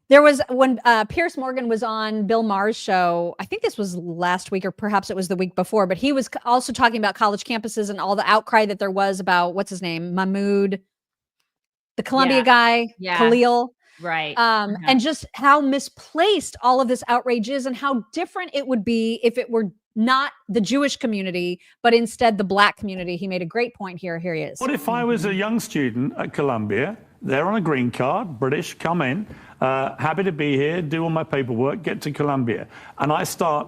There was when Piers Morgan was on Bill Maher's show, I think this was last week or perhaps it was the week before, but he was also talking about college campuses and all the outcry that there was about, what's his name? Mahmoud, the Columbia guy, Khalil. Right. And just how misplaced all of this outrage is and how different it would be if it were not the Jewish community, but instead the Black community. He made a great point here. Here he is. What if I was a young student at Columbia, they're on a green card, British, come in, happy to be here, do all my paperwork, get to Columbia, and I start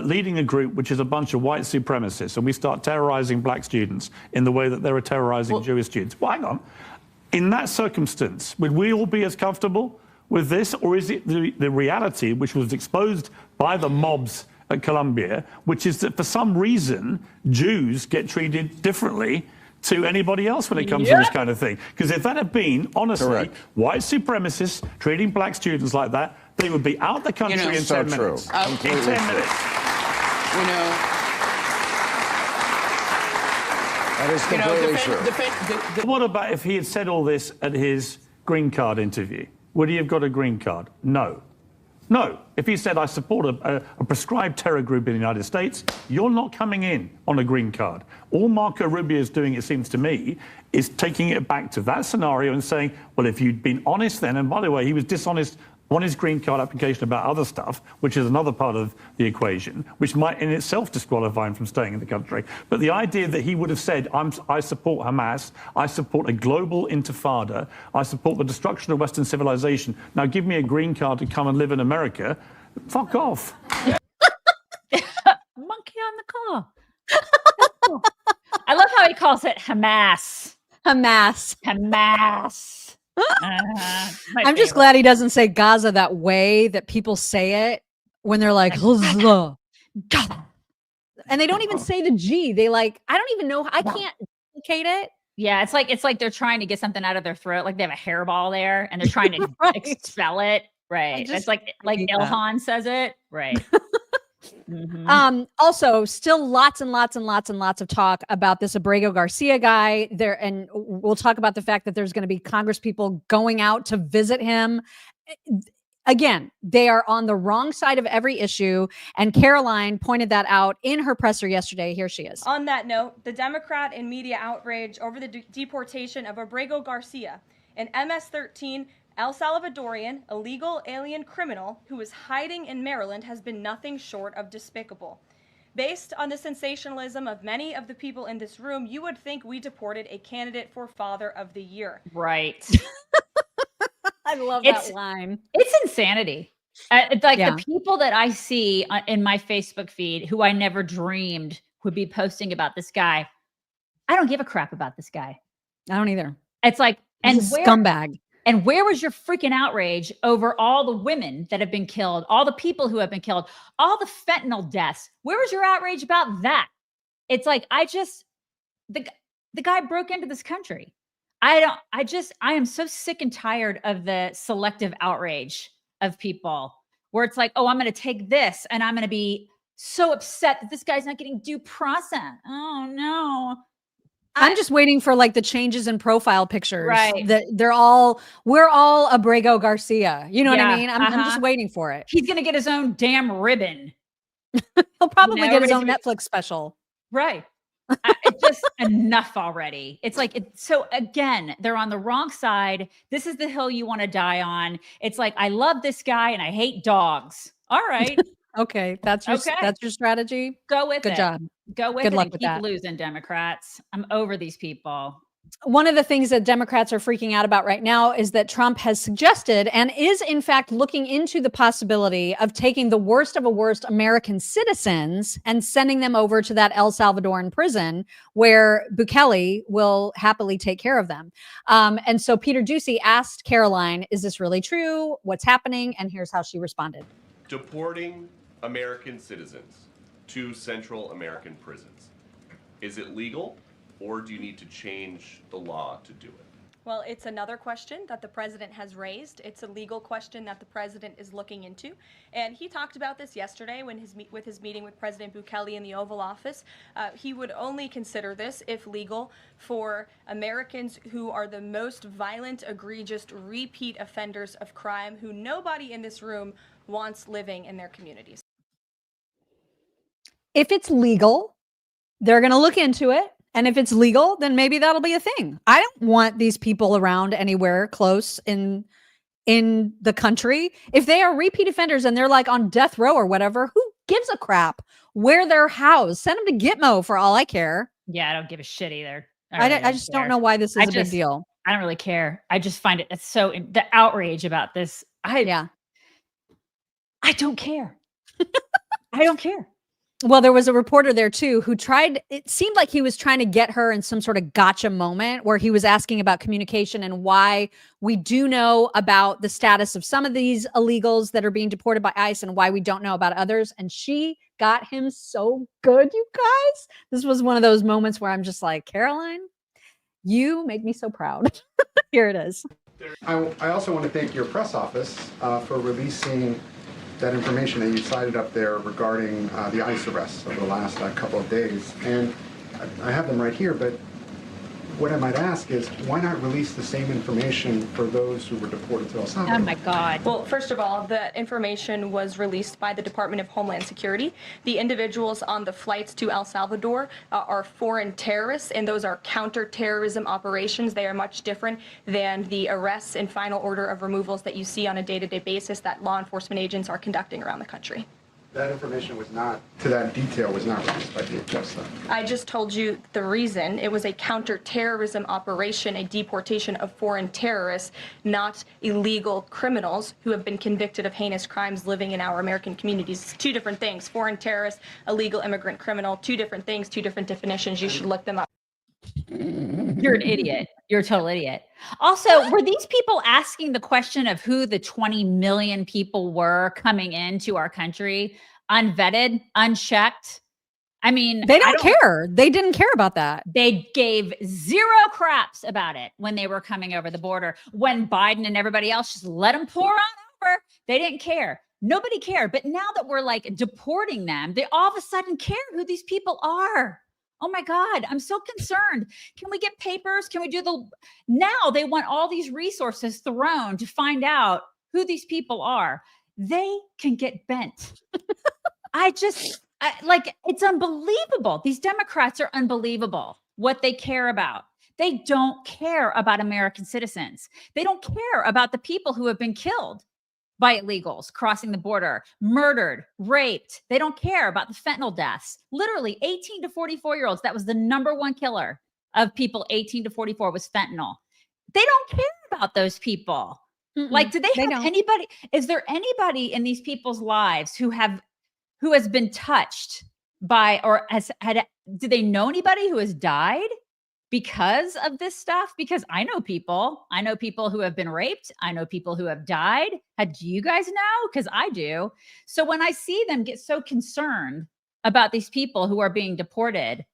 leading a group which is a bunch of white supremacists, and we start terrorizing black students in the way that they were terrorizing Jewish students. Well, hang on. In that circumstance, would we all be as comfortable with this, or is it the reality which was exposed by the mobs at Columbia, which is that for some reason Jews get treated differently to anybody else when it comes to this kind of thing? Because if that had been, honestly, white supremacists treating black students like that, they would be out the country in 10 minutes. In 10 minutes. That is completely true. What about if he had said all this at his green card interview? Would he have got a green card? No. No. If he said, I support a prescribed terror group in the United States, you're not coming in on a green card. All Marco Rubio is doing, it seems to me, is taking it back to that scenario and saying, well, if you'd been honest then, and by the way, he was dishonest on his green card application about other stuff, which is another part of the equation, which might in itself disqualify him from staying in the country. But the idea that he would have said, I support Hamas, I support a global intifada, I support the destruction of Western civilization, now give me a green card to come and live in America, fuck off. Monkey on the car. I love how he calls it Hamas. Hamas. Hamas. I'm just glad he doesn't say Gaza that way that people say it when they're like, and they don't even say the G. They like, I don't even know. I can't replicate it. Yeah, it's like they're trying to get something out of their throat, like they have a hairball there, and they're trying to expel it. Right. It's like Ilhan says it. Right. Also, still lots and lots and lots and lots of talk about this Abrego Garcia guy there, and we'll talk about the fact that there's going to be Congress people going out to visit him. Again, they are on the wrong side of every issue, and Karoline pointed that out in her presser yesterday. Here she is. On that note, the Democrat and media outrage over the deportation of Abrego Garcia, an MS-13 El Salvadorian illegal alien criminal who is hiding in Maryland, has been nothing short of despicable. Based on the sensationalism of many of the people in this room, you would think we deported a candidate for Father of the Year. Right. I love that line. It's insanity. The people that I see in my Facebook feed who I never dreamed would be posting about this guy. I don't give a crap about this guy. I don't either. It's like, He's a scumbag. And where was your freaking outrage over all the women that have been killed, all the people who have been killed, all the fentanyl deaths? Where was your outrage about that? It's like, the guy broke into this country. I am so sick and tired of the selective outrage of people where it's like, oh, I'm going to take this and I'm going to be so upset that this guy's not getting due process. Oh no. I'm just waiting for like the changes in profile pictures. Right. That we're all Abrego Garcia. You know what I mean? I'm just waiting for it. He's going to get his own damn ribbon. He'll probably get his own Netflix special. Right. It's just enough already. It's like, so again, they're on the wrong side. This is the hill you want to die on. It's like, I love this guy and I hate dogs. All right. Okay. That's your strategy. Go with it. Good job. Go with Good it luck and with keep that. losing, Democrats. I'm over these people. One of the things that Democrats are freaking out about right now is that Trump has suggested and is in fact looking into the possibility of taking the worst of a worst American citizens and sending them over to that El Salvadoran prison where Bukele will happily take care of them. And so Peter Doocy asked Karoline, is this really true? What's happening? And here's how she responded. Deporting American citizens to Central American prisons. Is it legal? Or do you need to change the law to do it? Well, it's another question that the president has raised. It's a legal question that the president is looking into. And he talked about this yesterday when with his meeting with President Bukele in the Oval Office. He would only consider this, if legal, for Americans who are the most violent, egregious, repeat offenders of crime who nobody in this room wants living in their communities. If it's legal, they're going to look into it. And if it's legal, then maybe that'll be a thing. I don't want these people around anywhere close in the country. If they are repeat offenders and they're like on death row or whatever, who gives a crap where they're housed? Send them to Gitmo for all I care. Yeah, I don't give a shit either. I just don't know why this is a big deal. I don't really care. I just find it's so the outrage about this. I don't care. I don't care. Well, there was a reporter there too who it seemed like he was trying to get her in some sort of gotcha moment where he was asking about communication and why we do know about the status of some of these illegals that are being deported by ICE and why we don't know about others. And she got him so good, you guys. This was one of those moments where I'm just like, Karoline, you make me so proud. Here it is. I also want to thank your press office for releasing that information that you cited up there regarding the ICE arrests over the last couple of days. And I have them right here, but what I might ask is, why not release the same information for those who were deported to El Salvador? Oh my God. Well, first of all, the information was released by the Department of Homeland Security. The individuals on the flights to El Salvador are foreign terrorists, and those are counterterrorism operations. They are much different than the arrests and final order of removals that you see on a day-to-day basis that law enforcement agents are conducting around the country. That information was not, to that detail, was not released by DHS, though. I just told you the reason. It was a counterterrorism operation, a deportation of foreign terrorists, not illegal criminals who have been convicted of heinous crimes living in our American communities. It's two different things. Foreign terrorist, illegal immigrant criminal, two different things, two different definitions. You should look them up. You're an idiot. You're a total idiot. Also, were these people asking the question of who the 20 million people were coming into our country, unvetted, unchecked? I mean, they don't care. They didn't care about that. They gave zero craps about it when they were coming over the border. When Biden and everybody else just let them pour on over, they didn't care. Nobody cared. But now that we're like deporting them, they all of a sudden care who these people are. Oh my God, I'm so concerned. Can we get papers? Can we do now they want all these resources thrown to find out who these people are. They can get bent. It's unbelievable. These Democrats are unbelievable what they care about. They don't care about American citizens. They don't care about the people who have been killed by illegals crossing the border, murdered, raped. They don't care about the fentanyl deaths. Literally 18 to 44-year-olds. That was the number one killer of people 18 to 44 was fentanyl. They don't care about those people. Like, do they have anybody? Is there anybody in these people's lives who has been touched by, or do they know anybody who has died because of this stuff? Because I know people who have been raped. I know people who have died. Do you guys know? Because I do. So when I see them get so concerned about these people who are being deported,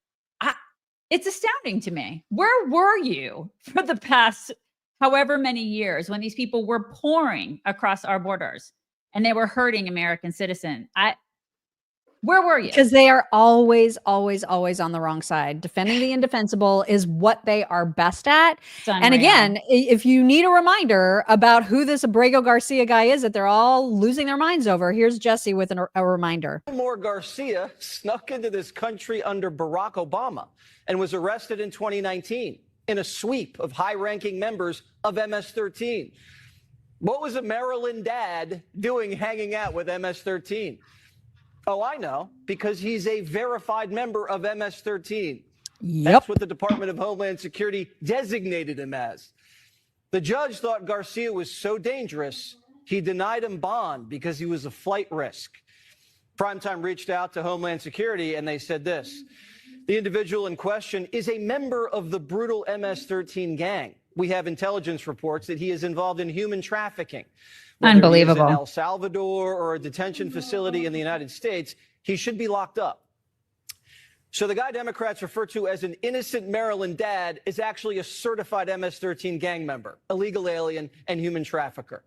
it's astounding to me. Where were you for the past however many years when these people were pouring across our borders and they were hurting American citizens? Where were you? Because they are always, always, always on the wrong side. Defending the indefensible is what they are best at. And again, if you need a reminder about who this Abrego Garcia guy is that they're all losing their minds over, here's Jesse with a reminder. More Garcia snuck into this country under Barack Obama and was arrested in 2019 in a sweep of high-ranking members of MS-13. What was a Maryland dad doing hanging out with MS-13? Oh, I know, because he's a verified member of MS-13. That's what the Department of Homeland Security designated him as. The judge thought Garcia was so dangerous, he denied him bond because he was a flight risk. Primetime reached out to Homeland Security, and they said this: the individual in question is a member of the brutal MS-13 gang. We have intelligence reports that he is involved in human trafficking. Unbelievable. In El Salvador or a detention facility in the United States, he should be locked up. So the guy Democrats refer to as an innocent Maryland dad is actually a certified MS-13 gang member, illegal alien, and human trafficker.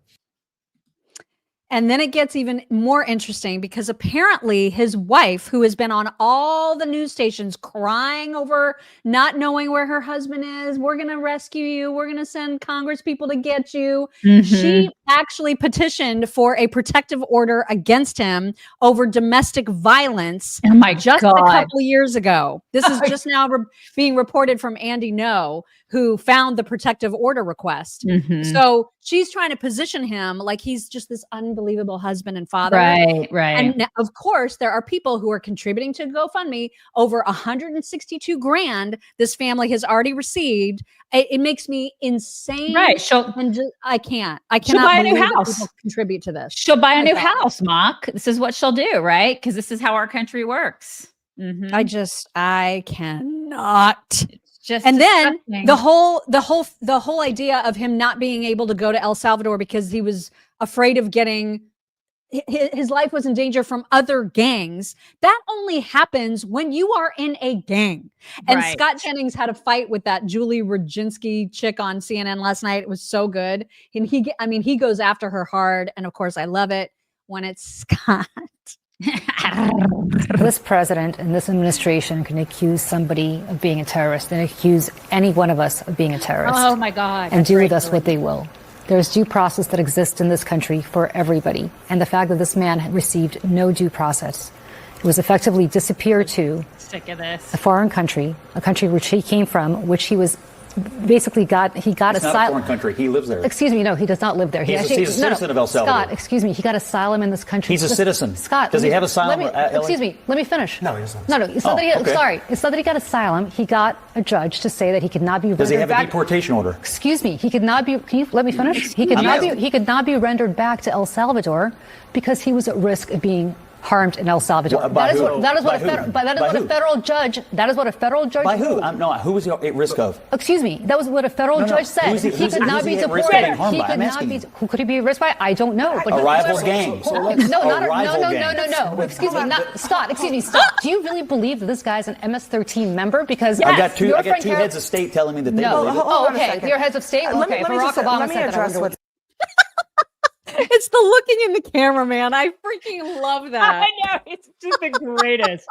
And then it gets even more interesting because apparently his wife, who has been on all the news stations crying over not knowing where her husband is, we're going to rescue you, we're going to send Congress people to get you. She actually petitioned for a protective order against him over domestic violence just a couple of years ago. This is just now being reported from Andy No, who found the protective order request. So she's trying to position him like he's just this unbelievable husband and father. Right. And of course, there are people who are contributing to GoFundMe. Over $162,000 this family has already received. It makes me insane. Right. I cannot buy a new believe that house. people contribute to this. She'll buy a new house, Mock. This is what she'll do, right? Because this is how our country works. I cannot. Just and disgusting. Then the whole idea of him not being able to go to El Salvador because he was afraid of getting his life was in danger from other gangs. That only happens when you are in a gang. And Scott Jennings had a fight with that Julie Rodzinski chick on CNN last night. It was so good. And he goes after her hard. And of course, I love it when it's Scott. This president and this administration can accuse somebody of being a terrorist and accuse any one of us of being a terrorist. Oh my God. And do with us what they will. There's due process that exists in this country for everybody. And the fact that this man received no due process, he was effectively disappeared to Sick of this. a foreign country, a country which he came from, which he was basically got It's not a asylum. foreign country. He lives there. Excuse me, no, he does not live there. He's a citizen of El Salvador. Scott, excuse me, he got asylum in this country. He's a citizen. Scott, does he have asylum? Excuse me, let me finish. No, he doesn't. No, it's not that he. Sorry, it's not that he got asylum. He got a judge to say that he could not be. Does he have back. a deportation order? Excuse me, he could not be. Can you let me finish? He could not be rendered back to El Salvador because he was at risk of being harmed in El Salvador. That is what a federal judge. That is what a federal judge. By who? Who was he at risk of? Excuse me. That was what a federal judge said. He could not be deported. Who could he be at risk by? I don't know. A rival's game. No. Excuse me, Scott. Excuse me, Scott. Do you really believe that this guy's an MS-13 member? Because I got two heads of state telling me that they believe it. Oh, okay. Your heads of state. Okay. Let me address what. It's the looking in the camera, man. I freaking love that. I know. It's just the greatest.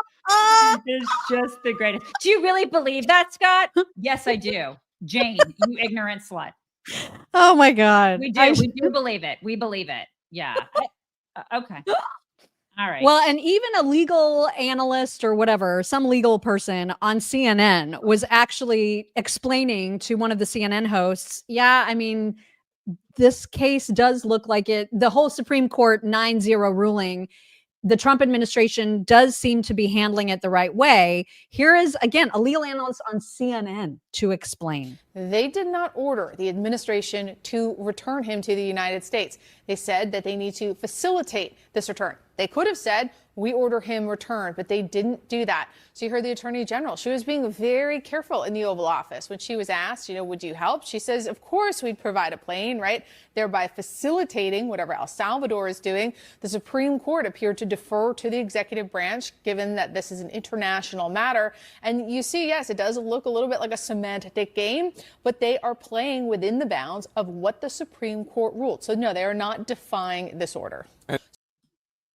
It's just the greatest. Do you really believe that, Scott? Yes, I do. Jane, you ignorant slut. Oh my God. We do. We do believe it. We believe it. Yeah. Okay. All right. Well, and even a legal analyst or whatever, some legal person on CNN was actually explaining to one of the CNN hosts, yeah, I mean, this case does look like it. The whole Supreme Court 9-0 ruling, the Trump administration does seem to be handling it the right way. Here is, again, a legal analyst on CNN to explain. They did not order the administration to return him to the United States. They said that they need to facilitate this return. They could have said, we order him returned, but they didn't do that. So you heard the Attorney General. She was being very careful in the Oval Office when she was asked, would you help? She says, of course we'd provide a plane, right? Thereby facilitating whatever El Salvador is doing. The Supreme Court appeared to defer to the executive branch, given that this is an international matter. And you see, yes, it does look a little bit like a semantic game, but they are playing within the bounds of what the Supreme Court ruled. So no, they are not defying this order.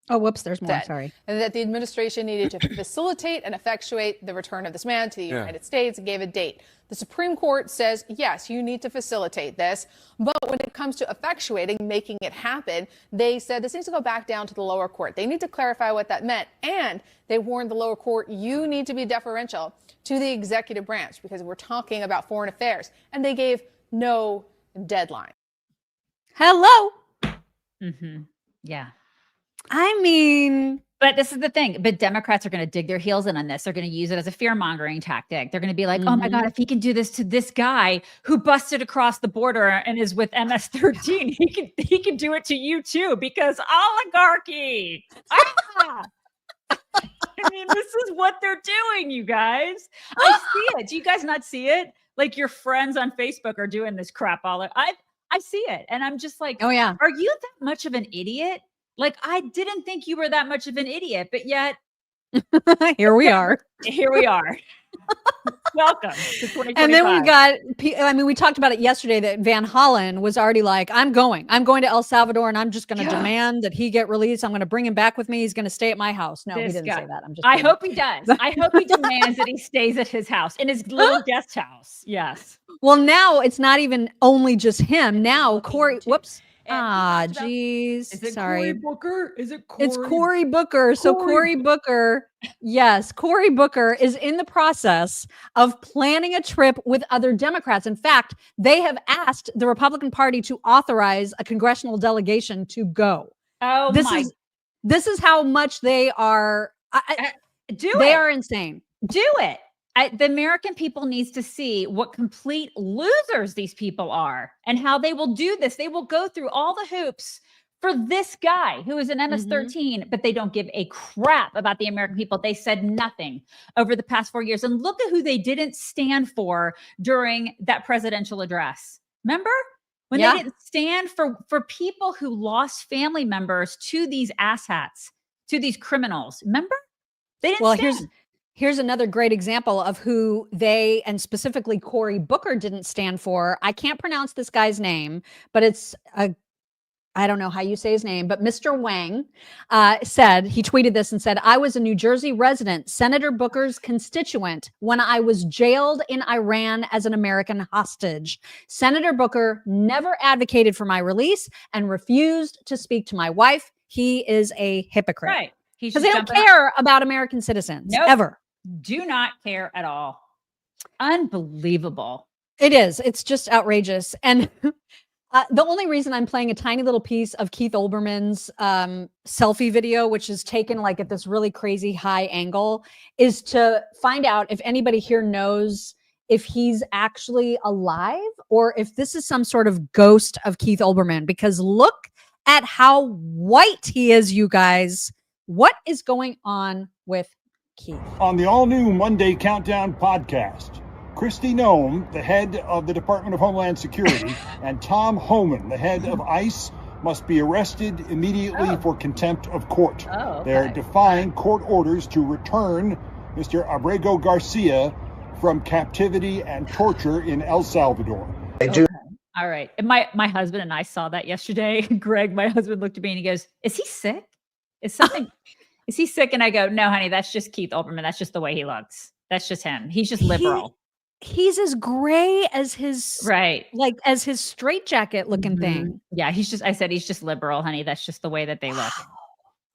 Oh, whoops, there's more, sorry. And that the administration needed to facilitate and effectuate the return of this man to the United States and gave a date. The Supreme Court says, yes, you need to facilitate this. But when it comes to effectuating, making it happen, they said this needs to go back down to the lower court. They need to clarify what that meant. And they warned the lower court, you need to be deferential to the executive branch because we're talking about foreign affairs. And they gave no deadline. Hello. Mm-hmm. Yeah. I mean, but this is the thing. But Democrats are going to dig their heels in on this. They're going to use it as a fear-mongering tactic. They're going to be like, oh my God, if he can do this to this guy who busted across the border and is with MS-13, he can do it to you too, because oligarchy. I mean, this is what they're doing, you guys. I see it. Do you guys not see it? Like your friends on Facebook are doing this crap I see it. And I'm just like, oh yeah. Are you that much of an idiot? Like, I didn't think you were that much of an idiot, but yet here we are. Here we are. Welcome to 2025. And then we talked about it yesterday that Van Hollen was already like, I'm going to El Salvador and I'm just going to demand that he get released. I'm going to bring him back with me. He's going to stay at my house. No, he didn't say that. I hope he does. I hope he demands that he stays at his house, in his little guest house. Yes. Well, now it's not even only just him. Now, Cory, whoops. Geez. Is it sorry. Cory Booker? Is it Cory? It's Cory Booker. So Cory Booker, yes, Cory Booker is in the process of planning a trip with other Democrats. In fact, they have asked the Republican Party to authorize a congressional delegation to go. Oh, this is how much they are. They are insane. Do it. The American people needs to see what complete losers these people are and how they will do this. They will go through all the hoops for this guy who is an MS-13, but they don't give a crap about the American people. They said nothing over the past 4 years. And look at who they didn't stand for during that presidential address. Remember? When they didn't stand for people who lost family members to these asshats, to these criminals. Remember? They didn't stand. Here's another great example of who they, and specifically Cory Booker, didn't stand for. I can't pronounce this guy's name, but I don't know how you say his name, but Mr. Wang he tweeted this and said, I was a New Jersey resident, Senator Booker's constituent, when I was jailed in Iran as an American hostage. Senator Booker never advocated for my release and refused to speak to my wife. He is a hypocrite. Right. Because they don't care about American citizens, ever. Do not care at all. Unbelievable. It is. It's just outrageous. And the only reason I'm playing a tiny little piece of Keith Olbermann's selfie video, which is taken like at this really crazy high angle, is to find out if anybody here knows if he's actually alive or if this is some sort of ghost of Keith Olbermann. Because look at how white he is, you guys. What is going on with Keith? On the all-new Monday Countdown podcast, Kristi Noem, the head of the Department of Homeland Security, and Tom Homan, the head of ICE, must be arrested immediately for contempt of court. They're defying court orders to return Mr. Abrego Garcia from captivity and torture in El Salvador. All right. And my husband and I saw that yesterday. Greg, my husband, looked at me and he goes, "Is he sick? Is he sick?" And I go, "No, honey, that's just Keith Olbermann. That's just the way he looks. That's just him. He's just liberal." He's as gray as his as his straitjacket looking thing. Yeah, I said he's just liberal, honey. That's just the way that they look.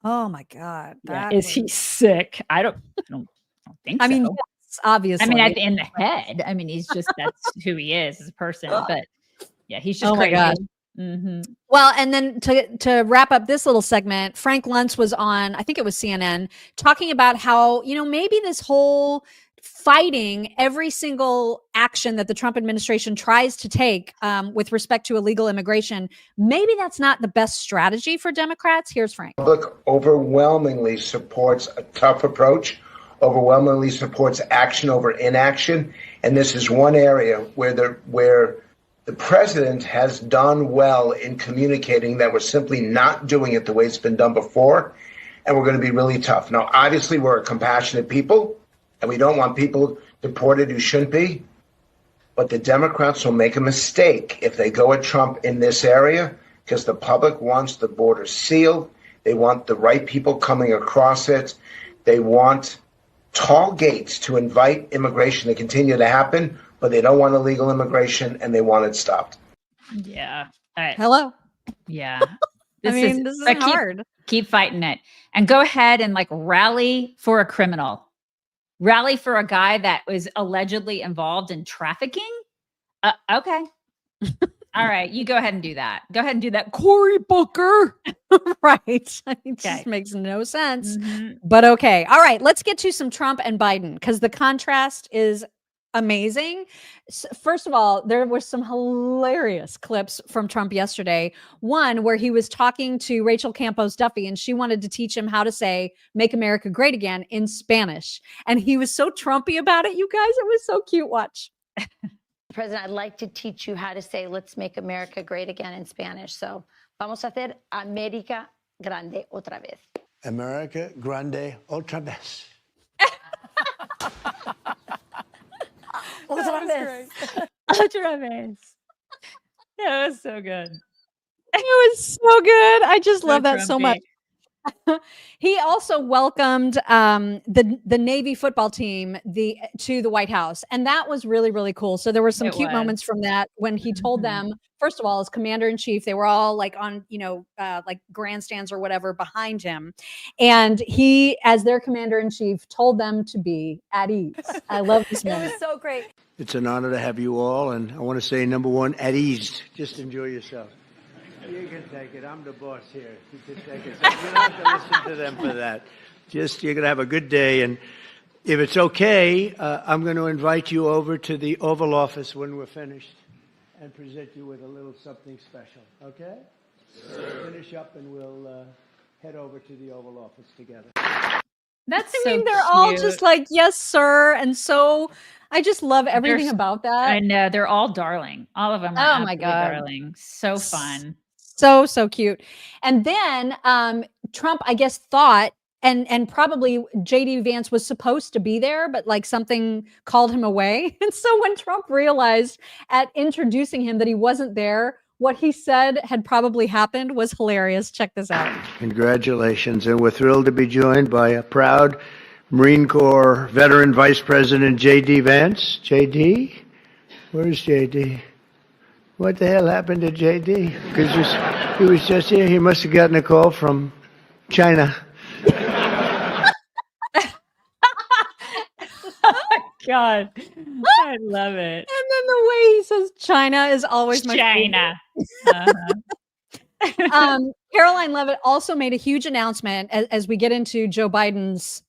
Oh my God. Yeah. Is he sick? I don't think so. I mean, yes, obviously. I mean, in the head. I mean, that's who he is as a person. But yeah, he's just Oh my crazy. God. Mm-hmm. Well, and then to wrap up this little segment, Frank Luntz was on, I think it was CNN, talking about how, maybe this whole fighting every single action that the Trump administration tries to take with respect to illegal immigration, maybe that's not the best strategy for Democrats. Here's Frank. The public overwhelmingly supports a tough approach, overwhelmingly supports action over inaction. And this is one area where the president has done well in communicating that we're simply not doing it the way it's been done before. And we're going to be really tough. Now, obviously, we're a compassionate people. And we don't want people deported who shouldn't be. But the Democrats will make a mistake if they go at Trump in this area, because the public wants the border sealed. They want the right people coming across it. They want tall gates to invite immigration to continue to happen, but they don't want illegal immigration, and they want it stopped. Yeah. All right. Hello. Yeah. This is hard. Keep fighting it. And go ahead and rally for a criminal. Rally for a guy that was allegedly involved in trafficking? Okay. All right. You go ahead and do that. Go ahead and do that. Cory Booker. Right. It just makes no sense. But okay. All right. Let's get to some Trump and Biden, because the contrast is amazing. First of all, there were some hilarious clips from Trump yesterday. One where he was talking to Rachel Campos Duffy, and she wanted to teach him how to say "Make America Great Again" in Spanish. And he was so Trumpy about it, you guys. It was so cute. Watch. President, I'd like to teach you how to say "Let's make America great again" in Spanish. So, vamos a hacer América Grande otra vez. America Grande otra vez. Otra vez. Otra vez. That was so good. It was so good. I just love that so Trumpy. much. He also welcomed the Navy football team to the White House, and that was really, really cool. So there were some cute moments from that when he told them, first of all, as commander in chief, they were all on grandstands or whatever behind him, and he, as their commander in chief, told them to be at ease. I love this moment. It was so great. It's an honor to have you all, and I want to say, number one, at ease. Just enjoy yourself. You can take it. I'm the boss here. You can take it. So you don't have to listen to them for that. Just, you're going to have a good day. And if it's okay, I'm going to invite you over to the Oval Office when we're finished and present you with a little something special. Okay? So finish up and we'll head over to the Oval Office together. That's I mean, they're all just like, "Yes, sir." And so I just love everything about that. I know. They're all darling. All of them are Oh my God. darling. So fun. So cute. And then Trump, I guess, thought, and probably JD Vance was supposed to be there, but something called him away. And so when Trump realized at introducing him that he wasn't there, what he said had probably happened was hilarious. Check this out. Congratulations. And we're thrilled to be joined by a proud Marine Corps veteran Vice President JD Vance. JD? Where's JD? What the hell happened to JD? Because he was just here. He must have gotten a call from China. God, I love it. And then the way he says China is always my China. Karoline Leavitt also made a huge announcement as we get into Joe Biden's,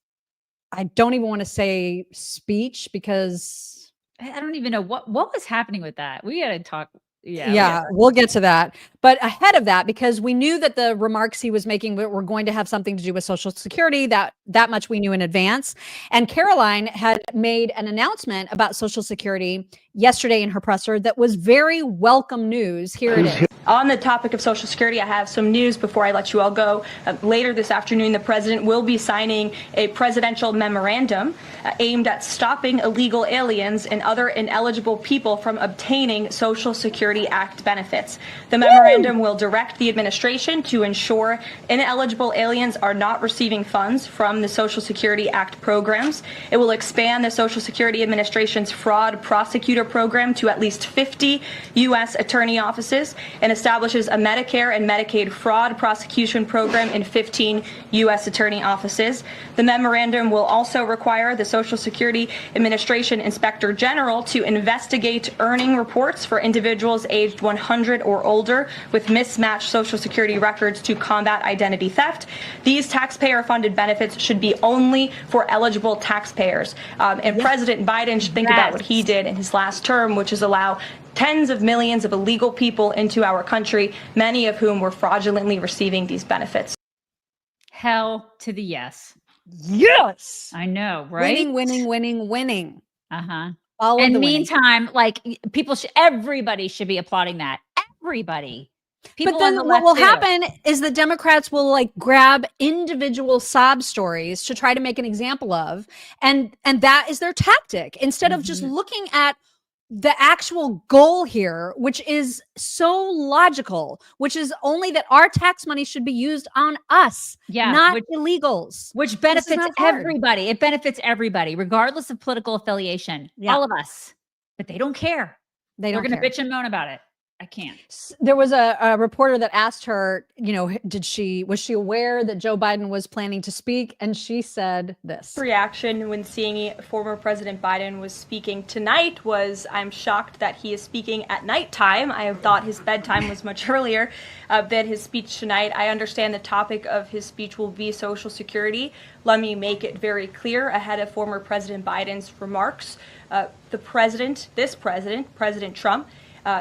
I don't even want to say speech, because I don't even know what was happening with that. We got to talk. Yeah, we'll get to that. But ahead of that, because we knew that the remarks he was making were going to have something to do with Social Security, that much we knew in advance. And Karoline had made an announcement about Social Security yesterday in her presser that was very welcome news. Here it is. On the topic of Social Security, I have some news before I let you all go. Later this afternoon, the president will be signing a presidential memorandum aimed at stopping illegal aliens and other ineligible people from obtaining Social Security Act benefits. The memorandum will direct the administration to ensure ineligible aliens are not receiving funds from the Social Security Act programs. It will expand the Social Security Administration's fraud prosecutor program to at least 50 U.S. attorney offices and establishes a Medicare and Medicaid fraud prosecution program in 15 U.S. attorney offices. The memorandum will also require the Social Security Administration Inspector General to investigate earning reports for individuals aged 100 or older with mismatched Social Security records to combat identity theft. These taxpayer-funded benefits should be only for eligible taxpayers. And President Biden should think about what he did in his last term, which is allow tens of millions of illegal people into our country, many of whom were fraudulently receiving these benefits. Hell to the yes. Yes. I know, right? Winning. Uh-huh. And meantime, like everybody should be applauding that. Everybody. People but then on the what left will too. happen is the Democrats will like grab individual sob stories to try to make an example of, and that is their tactic instead of just looking at the actual goal here, which is so logical, which is only that our tax money should be used on us, not illegals. Which benefits everybody. It benefits everybody, regardless of political affiliation. Yeah. All of us. But they don't care. They're going to bitch and moan about it. I can't. There was a reporter that asked her, was she aware that Joe Biden was planning to speak? And she said this. Reaction when seeing former President Biden was speaking tonight was, I'm shocked that he is speaking at nighttime. I have thought his bedtime was much earlier than his speech tonight. I understand the topic of his speech will be Social Security. Let me make it very clear ahead of former President Biden's remarks. President Trump,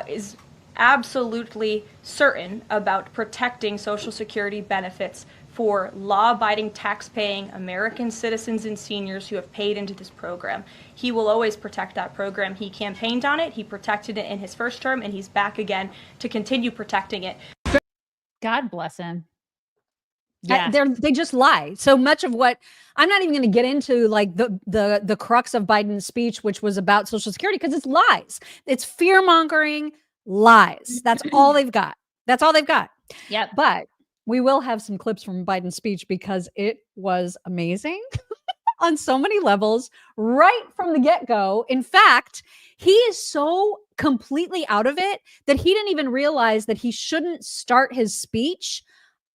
is absolutely certain about protecting Social Security benefits for law-abiding, tax-paying American citizens and seniors who have paid into this program. He will always protect that program. He campaigned on it, he protected it in his first term, and he's back again to continue protecting it. God bless him. Yeah. They just lie. So much of what I'm not even going to get into, like the crux of Biden's speech, which was about Social Security, because it's lies. It's fear-mongering lies. That's all they've got. Yep. But we will have some clips from Biden's speech because it was amazing on so many levels right from the get-go. In fact, he is so completely out of it that he didn't even realize that he shouldn't start his speech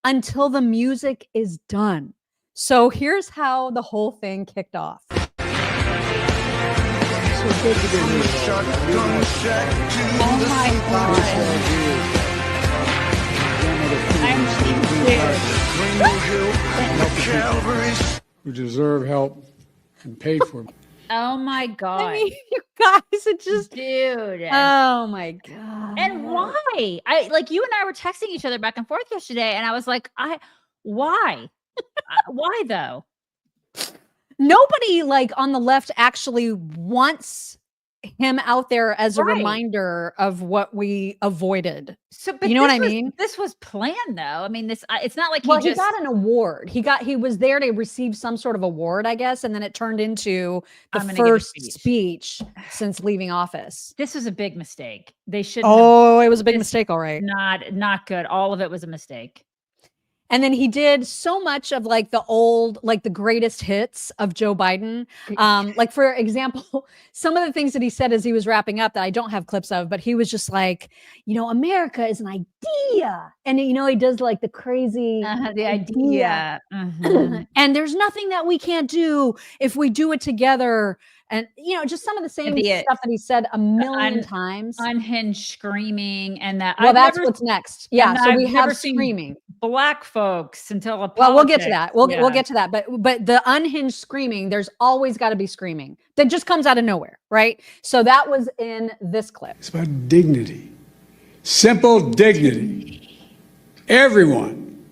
until the music is done. So here's how the whole thing kicked off. Oh my God. who deserve help and pay for it. Oh my God. I mean, you guys, it just, dude. Oh my God. And why? You and I were texting each other back and forth yesterday, and I was like, why? Why though? Nobody on the left actually wants him out there as a reminder of what we avoided. But you know what I mean? This was planned though. I mean, it's not like he got an award. He was there to receive some sort of award, I guess. And then it turned into the first speech since leaving office. This was a big mistake. They should. Oh, it was a big mistake. All right. Not good. All of it was a mistake. And then he did so much of the old, the greatest hits of Joe Biden. For example, some of the things that he said as he was wrapping up that I don't have clips of, but he was just America is an idea. And, he does the crazy the idea. And there's nothing that we can't do if we do it together. And, just some of the same stuff that he said a million times. Unhinged screaming and that. Well, that's what's next. Yeah. So we have screaming. Black folks until well, we'll get to that. We'll get to that. But the unhinged screaming, there's always got to be screaming that just comes out of nowhere, right? So that was in this clip. It's about dignity. Simple dignity. Everyone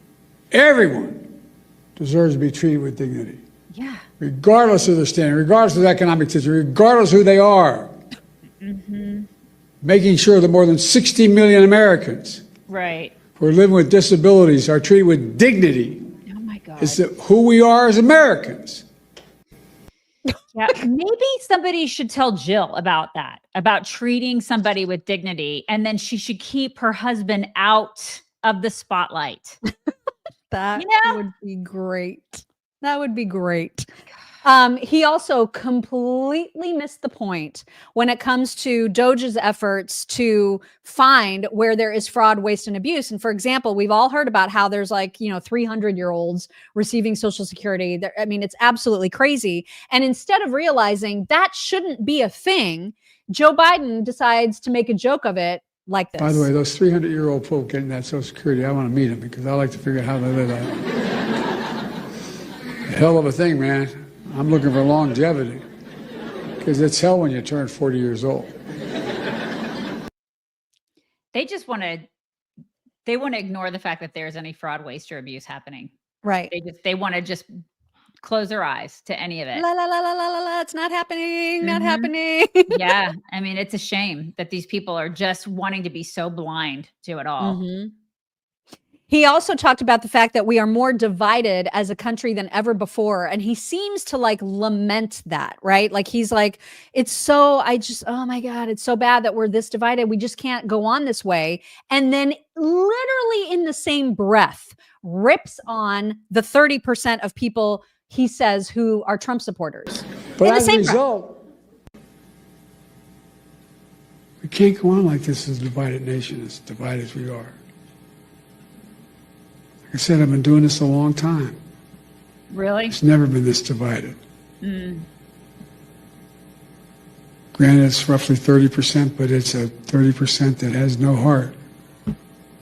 deserves to be treated with dignity. Yeah. Regardless of their standing, regardless of the economic situation, regardless of who they are. Making sure that more than 60 million Americans Right. who are living with disabilities are treated with dignity. Oh my God. It's who we are as Americans. Yeah, maybe somebody should tell Jill about that, about treating somebody with dignity, and then she should keep her husband out of the spotlight. That You know? would be great. That would be great. He also completely missed the point when it comes to Doge's efforts to find where there is fraud, waste, and abuse. And for example, we've all heard about how there's 300-year-olds receiving Social Security. I mean, it's absolutely crazy. And instead of realizing that shouldn't be a thing, Joe Biden decides to make a joke of it like this. By the way, those 300-year-old folk getting that Social Security, I want to meet them because I like to figure out how they live that. Hell of a thing, man. I'm looking for longevity because it's hell when you turn 40 years old. They just want to ignore the fact that there's any fraud, waste, or abuse happening. Right. They want to just close their eyes to any of it. La la la la la la la. It's not happening. Not happening. Yeah. I mean, it's a shame that these people are just wanting to be so blind to it all. He also talked about the fact that we are more divided as a country than ever before. And he seems to lament that, right? He's like, oh my God, it's so bad that we're this divided. We just can't go on this way. And then literally in the same breath, rips on the 30% of people he says who are Trump supporters. But as a result, we can't go on like this as a divided nation, as divided as we are. Like I said, I've been doing this a long time. Really? It's never been this divided. Mm. Granted, it's roughly 30%, but it's a 30% that has no heart.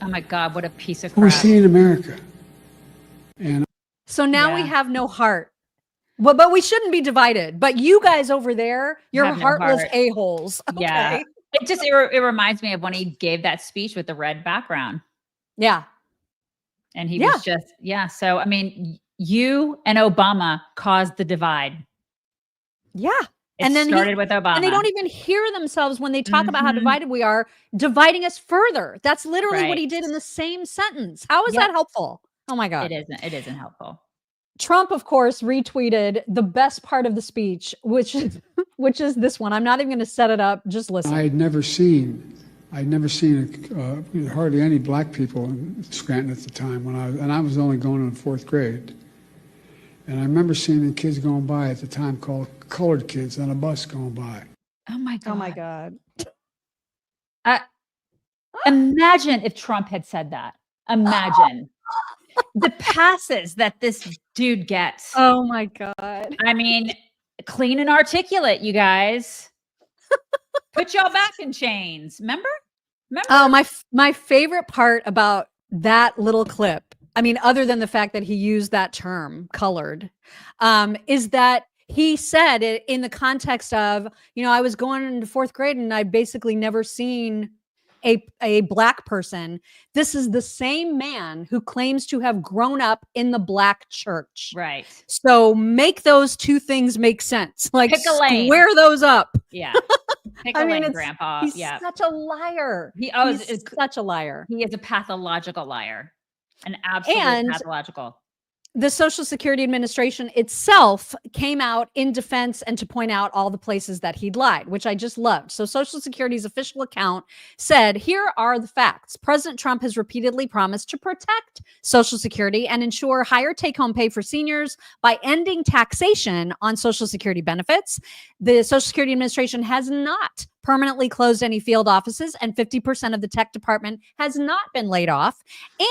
Oh my God, what a piece of What we crap. see in America. And So now we have no heart. Well, but we shouldn't be divided. But you guys over there, you're Have no heartless heart. a-holes. Yeah. Okay. It reminds me of when he gave that speech with the red background. Yeah. And he was just, So, I mean, you and Obama caused the divide. Yeah. It And then started with Obama. And they don't even hear themselves when they talk about how divided we are, dividing us further. That's literally what he did in the same sentence. How is that helpful? Oh my God. It isn't helpful. Trump, of course, retweeted the best part of the speech, which is this one. I'm not even going to set it up. Just listen. I'd never seen hardly any black people in Scranton at the time I was only going in the 4th grade. And I remember seeing the kids going by at the time called colored kids on a bus going by. Oh my God. Oh my God. Imagine if Trump had said that. Imagine the passes that this dude gets. Oh my God. I mean, clean and articulate, you guys. Put y'all back in chains. Remember? Oh, my favorite part about that little clip, I mean, other than the fact that he used that term, colored, is that he said it in the context of, I was going into 4th grade and I'd basically never seen a black person. This is the same man who claims to have grown up in the black church. Right. So make those two things make sense. Pick a lane. Square those up. Yeah. Pick a lane, Grandpa. He's such a liar. He's such a liar. He is a pathological liar. An absolute pathological. The Social Security Administration itself came out in defense and to point out all the places that he'd lied, which I just loved. So Social Security's official account said, here are the facts. President Trump has repeatedly promised to protect Social Security and ensure higher take-home pay for seniors by ending taxation on Social Security benefits. The Social Security Administration has not permanently closed any field offices, and 50% of the tech department has not been laid off.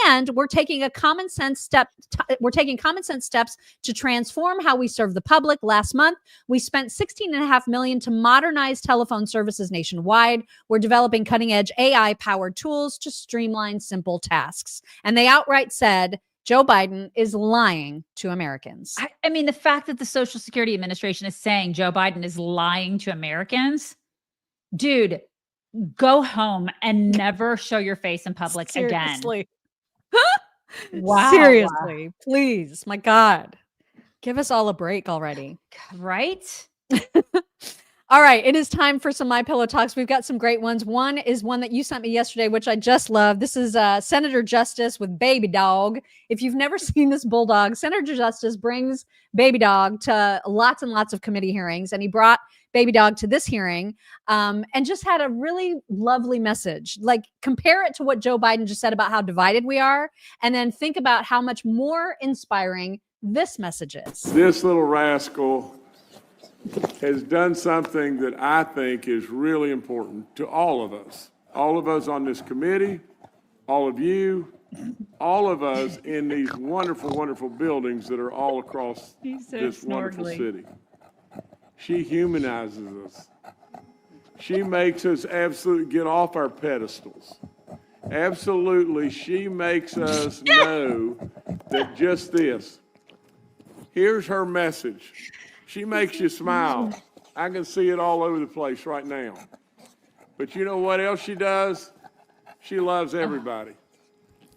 And we're taking common sense steps to transform how we serve the public. Last month, we spent $16.5 million to modernize telephone services nationwide. We're developing cutting-edge AI-powered tools to streamline simple tasks. And they outright said Joe Biden is lying to Americans. I mean, the fact that the Social Security Administration is saying Joe Biden is lying to Americans, dude, go home and never show your face in public again. Seriously. Wow. Seriously, please. My God. Give us all a break already. Right? All right, it is time for some MyPillow Toks. We've got some great ones. One is one that you sent me yesterday, which I just love. This is Senator Justice with Baby Dog. If you've never seen this bulldog, Senator Justice brings Baby Dog to lots and lots of committee hearings, and he brought Baby Dog to this hearing and just had a really lovely message. Like, compare it to what Joe Biden just said about how divided we are, and then think about how much more inspiring this message is. This little rascal has done something that I think is really important to all of us on this committee, all of you, all of us in these wonderful, wonderful buildings that are all across this wonderful city. She humanizes us. She makes us absolutely get off our pedestals. Absolutely, she makes us know that just this. Here's her message. She makes you smile. I can see it all over the place right now. But you know what else she does? She loves everybody.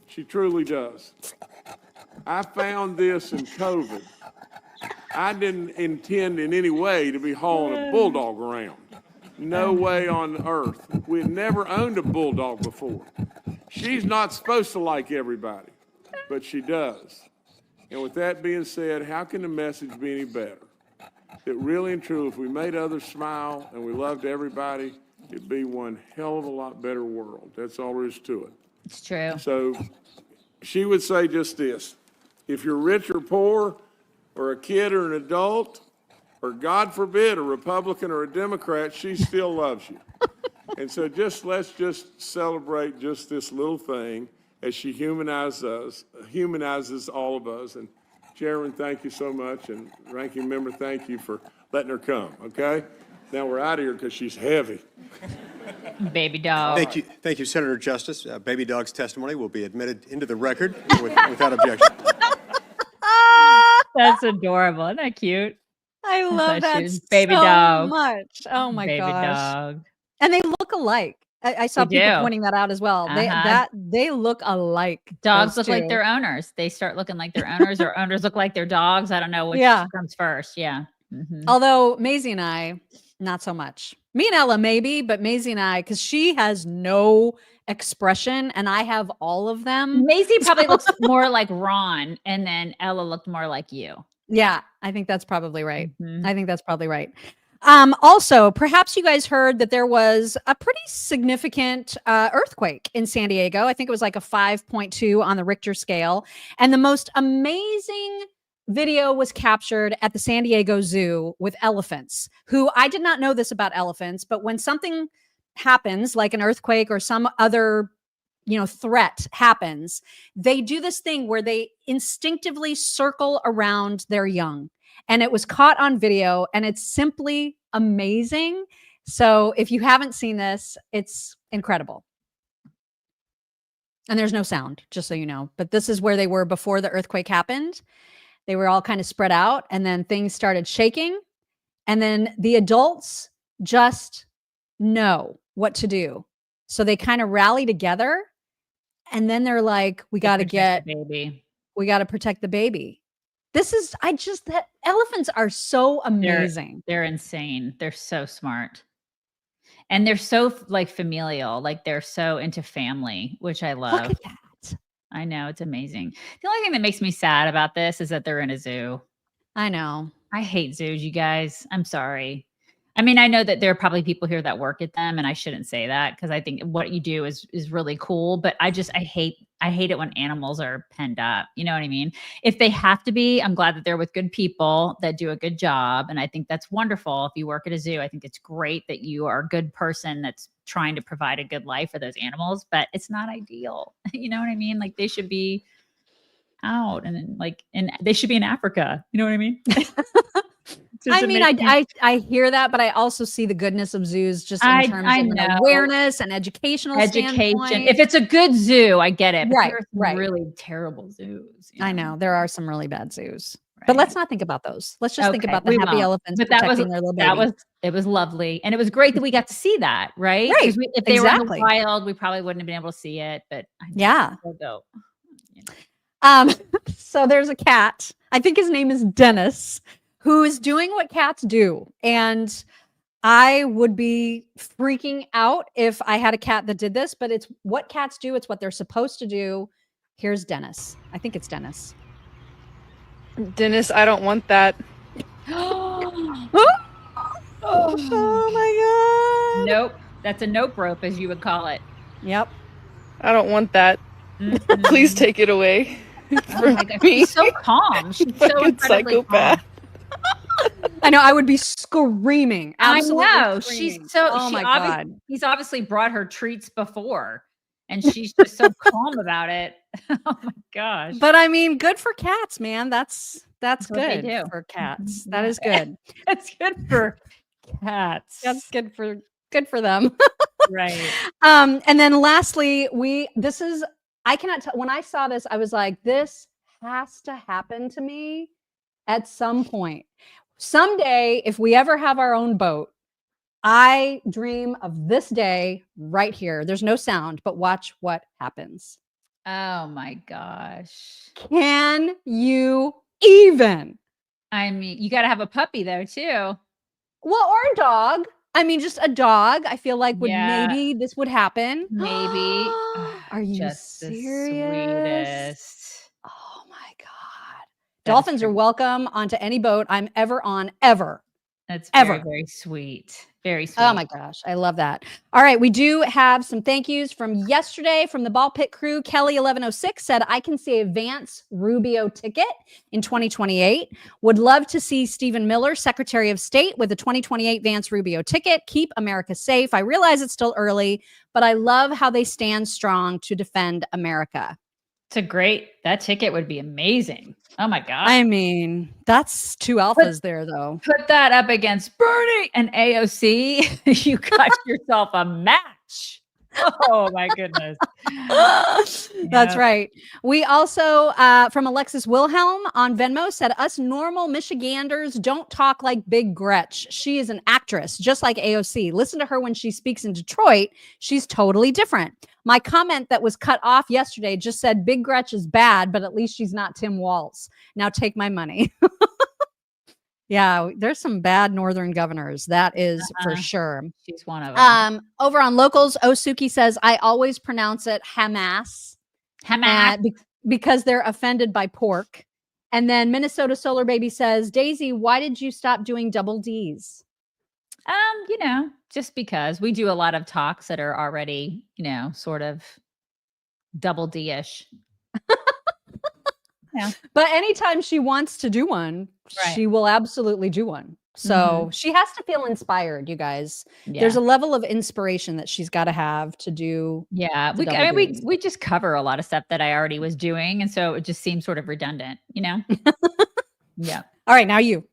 She truly does. I found this in COVID. I didn't intend in any way to be hauling a bulldog around. No way on earth. We had never owned a bulldog before. She's not supposed to like everybody, but she does. And with that being said, how can the message be any better? That really and truly, if we made others smile and we loved everybody, it'd be one hell of a lot better world. That's all there is to it. It's true. So she would say just this. If you're rich or poor, or a kid or an adult, or God forbid, a Republican or a Democrat, she still loves you. And so let's just celebrate just this little thing as she humanizes all of us. And Chairman, thank you so much. And Ranking Member, thank you for letting her come, okay? Now we're out of here because she's heavy. Baby Dog. Thank you, Senator Justice. Baby Dog's testimony will be admitted into the record without objection. That's adorable. Isn't that cute? I love that Baby so Dog. much. Oh my Baby gosh. Dog. And they look alike. I saw They people do. pointing that out as well. They look alike. Dogs those look like two. their owners. They start looking like their owners, or owners look like their dogs. I don't know which comes first. Yeah. Mhm. Although Maisie and I, not so much. Me and Ella maybe, but Maisie and I, because she has no expression and I have all of them. Maisie probably looks more like Ron, and then Ella looked more like you. Yeah, I think that's probably right. Mhm. I think that's probably right. Also, perhaps you guys heard that there was a pretty significant earthquake in San Diego. I think it was like a 5.2 on the Richter scale. And the most amazing video was captured at the San Diego Zoo with elephants, who I did not know this about elephants, but when something happens, like an earthquake or some other threat happens, they do this thing where they instinctively circle around their young. And it was caught on video, and it's simply amazing. So if you haven't seen this, it's incredible. And there's no sound, just so you know. But this is where they were before the earthquake happened. They were all kind of spread out, and then things started shaking. And then the adults just know what to do. So they kind of rally together, and then they're like, we got to protect the baby. That elephants are so amazing. They're insane. They're so smart. And they're so familial. Like, they're so into family, which I love. Look at that. I know, it's amazing. The only thing that makes me sad about this is that they're in a zoo. I know. I hate zoos, you guys. I'm sorry. I mean, I know that there are probably people here that work at them, and I shouldn't say that because I think what you do is really cool. But I hate it when animals are penned up. You know what I mean? If they have to be, I'm glad that they're with good people that do a good job. And I think that's wonderful. If you work at a zoo, I think it's great that you are a good person that's trying to provide a good life for those animals, but it's not ideal. You know what I mean? Like, they should be out and they should be in Africa. You know what I mean? I hear that, but I also see the goodness of zoos just in terms of an awareness and educational standpoint. If it's a good zoo, I get it. But Right, there are some right. really terrible zoos. I know there are some really bad zoos. But let's not think about those. Let's just think about the happy elephants protecting their little baby. It was lovely. And it was great that we got to see that, right? Right. If they were in the wild, we probably wouldn't have been able to see it, but so dope. So there's a cat. I think his name is Dennis, who is doing what cats do. And I would be freaking out if I had a cat that did this, but it's what cats do. It's what they're supposed to do. Here's Dennis. I think it's Dennis. Dennis, I don't want that. Oh my God. Nope. That's a nope rope, as you would call it. Yep. I don't want that. Please take it away. Oh my God. She's so calm. She's so incredibly psychopath. I know. I would be screaming. Absolutely I know. screaming. She's so. Oh my God. He's obviously brought her treats before, and she's just so calm about it. Oh my gosh. But I mean, good for cats, man. That's what they good do. for cats. That is good. That's good for cats. That's good for them. Right. And then lastly, I cannot tell, when I saw this, I was like, this has to happen to me at some point. Someday, if we ever have our own boat, I dream of this day right here. There's no sound, but watch what happens. Oh my gosh. Can you even? I mean, you got to have a puppy though, too. Well, or a dog. I mean, just a dog. I feel like maybe this would happen. Maybe. Are you just serious? The sweetest. Oh my God. Dolphins are welcome onto any boat I'm ever on, ever. That's very, very sweet. Very sweet. Oh my gosh. I love that. All right. We do have some thank yous from yesterday from the Ball Pit crew. Kelly1106 said, I can see a Vance Rubio ticket in 2028. Would love to see Stephen Miller, Secretary of State, with a 2028 Vance Rubio ticket. Keep America safe. I realize it's still early, but I love how they stand strong to defend America. That ticket would be amazing. Oh my God. I mean, that's two alphas there though. Put that up against Bernie and AOC. You got yourself a match. Oh my goodness. That's right. We also, from Alexis Wilhelm on Venmo, said, us normal Michiganders don't talk like Big Gretch. She is an actress, just like AOC. Listen to her when she speaks in Detroit. She's totally different. My comment that was cut off yesterday just said, Big Gretch is bad, but at least she's not Tim Walz. Now take my money. Yeah, there's some bad northern governors. That is for sure. She's one of them. Over on Locals, Osuki says, I always pronounce it Hamas. Because they're offended by pork. And then Minnesota Solar Baby says, Daisy, why did you stop doing double Ds? Just because we do a lot of talks that are already, sort of double D-ish. Yeah. But anytime she wants to do one, she will absolutely do one. So she has to feel inspired, you guys. Yeah. There's a level of inspiration that she's got to have to do. Yeah. We just cover a lot of stuff that I already was doing. And so it just seems sort of redundant, Yeah. All right. Now you.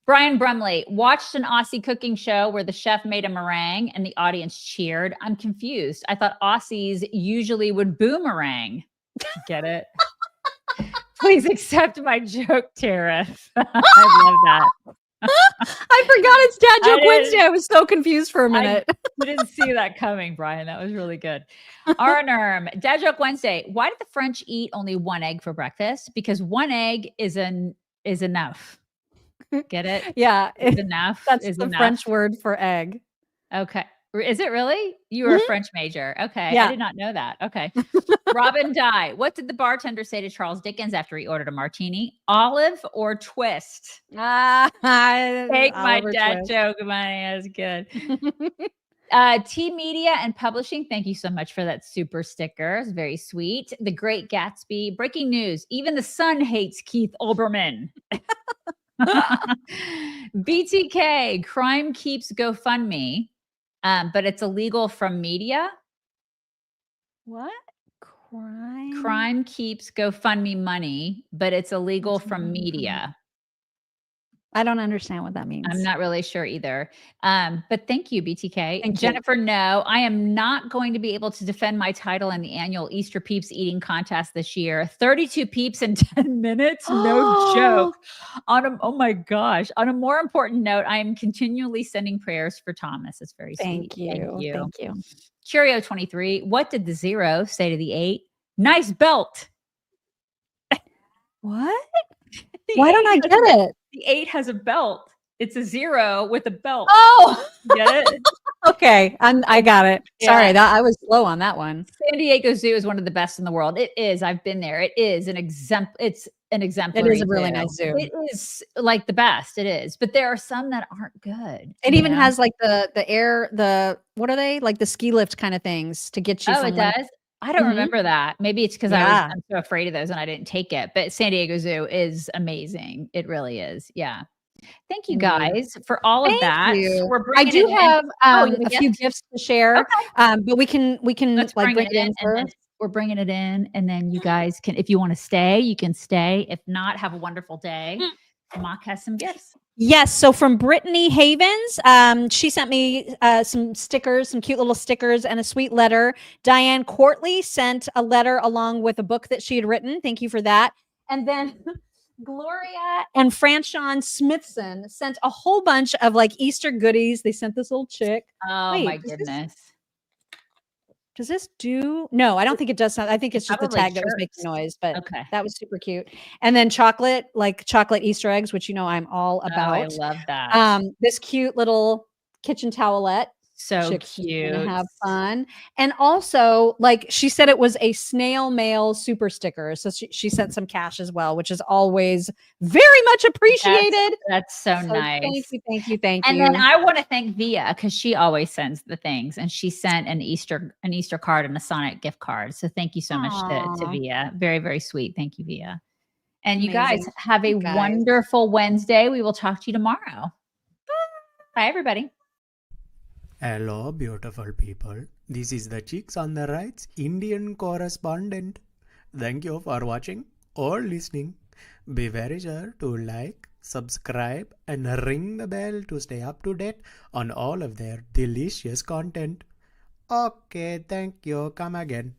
Brian Brumley watched an Aussie cooking show where the chef made a meringue and the audience cheered. I'm confused. I thought Aussies usually would boomerang. Get it? Please accept my joke, tariff. I love that. I forgot it's Dad Joke Wednesday. I was so confused for a minute. I didn't see that coming, Brian. That was really good. Arnerm, Dad Joke Wednesday. Why did the French eat only one egg for breakfast? Because one egg is enough. Get it? Yeah. It's enough. That's the French word for egg. Okay. Is it really? You were a French major. Okay. Yeah. I did not know that. Okay. Robin Dye. What did the bartender say to Charles Dickens after he ordered a martini? Olive or twist? Take my dad joke money. That's good. T Media and Publishing. Thank you so much for that super sticker. It's very sweet. The Great Gatsby. Breaking news. Even the Sun hates Keith Olbermann. BTK. Crime keeps GoFundMe. But it's illegal from media. What? Crime keeps GoFundMe money, but it's illegal from media. I don't understand what that means. I'm not really sure either. But thank you, BTK. Thank you. Jennifer, no, I am not going to be able to defend my title in the annual Easter Peeps eating contest this year. 32 peeps in 10 minutes? No joke. Oh my gosh. On a more important note, I am continually sending prayers for Thomas. It's very Thank sweet. you. Thank you. Cheerio 23. What did the 0 say to the 8? Nice belt. What? Why don't I get it? The 8 has a belt. It's a 0 with a belt. Oh, get it? Okay, I got it. Yeah. Sorry, I was slow on that one. San Diego Zoo is one of the best in the world. It is. I've been there. It is an exemplary. It's an exemplary. It is a really nice zoo. It is like the best. It is, but there are some that aren't good. It even has like the what are they, like the ski lift kind of things to get you. Oh, it does. I don't Mhm. remember that. Maybe it's because Yeah. I'm so afraid of those and I didn't take it. But San Diego Zoo is amazing. It really is. Yeah. Thank you guys for all of that. You. We're I bringing do it in. have you a few gifts to share, but we can Let's like bring it in and then first. we're bringing it in, and then you guys can, if you want to stay, you can stay. If not, have a wonderful day. Mock has some gifts. Yes. So from Brittany Havens, she sent me some stickers, some cute little stickers and a sweet letter. Diane Courtley sent a letter along with a book that she had written. Thank you for that. And then Gloria and Franchon Smithson sent a whole bunch of like Easter goodies. They sent this little chick. Oh Wait, my does this- goodness. Does this do? No, I don't think it does. I think it's just the Probably tag that was making shirts. noise, but Okay. that was super cute. And then chocolate, like chocolate Easter eggs, which you know I'm all about. Oh, I love that. This cute little kitchen towelette. So Chick's just cute. gonna have fun. And also, like she said, it was a snail mail super sticker. So she sent some cash as well, which is always very much appreciated. That's so nice. Thank you. And then I want to thank Via because she always sends the things, and she sent an Easter card and a Sonic gift card. So thank you so much to Aw. Via. Very, very sweet. Thank you, Via. And you guys Amazing. have a You guys. wonderful Wednesday. We will talk to you tomorrow. Bye, everybody. Hello, beautiful people. This is the Chicks on the Right's Indian correspondent. Thank you for watching or listening. Be very sure to like, subscribe, and ring the bell to stay up to date on all of their delicious content. Okay, thank you. Come again.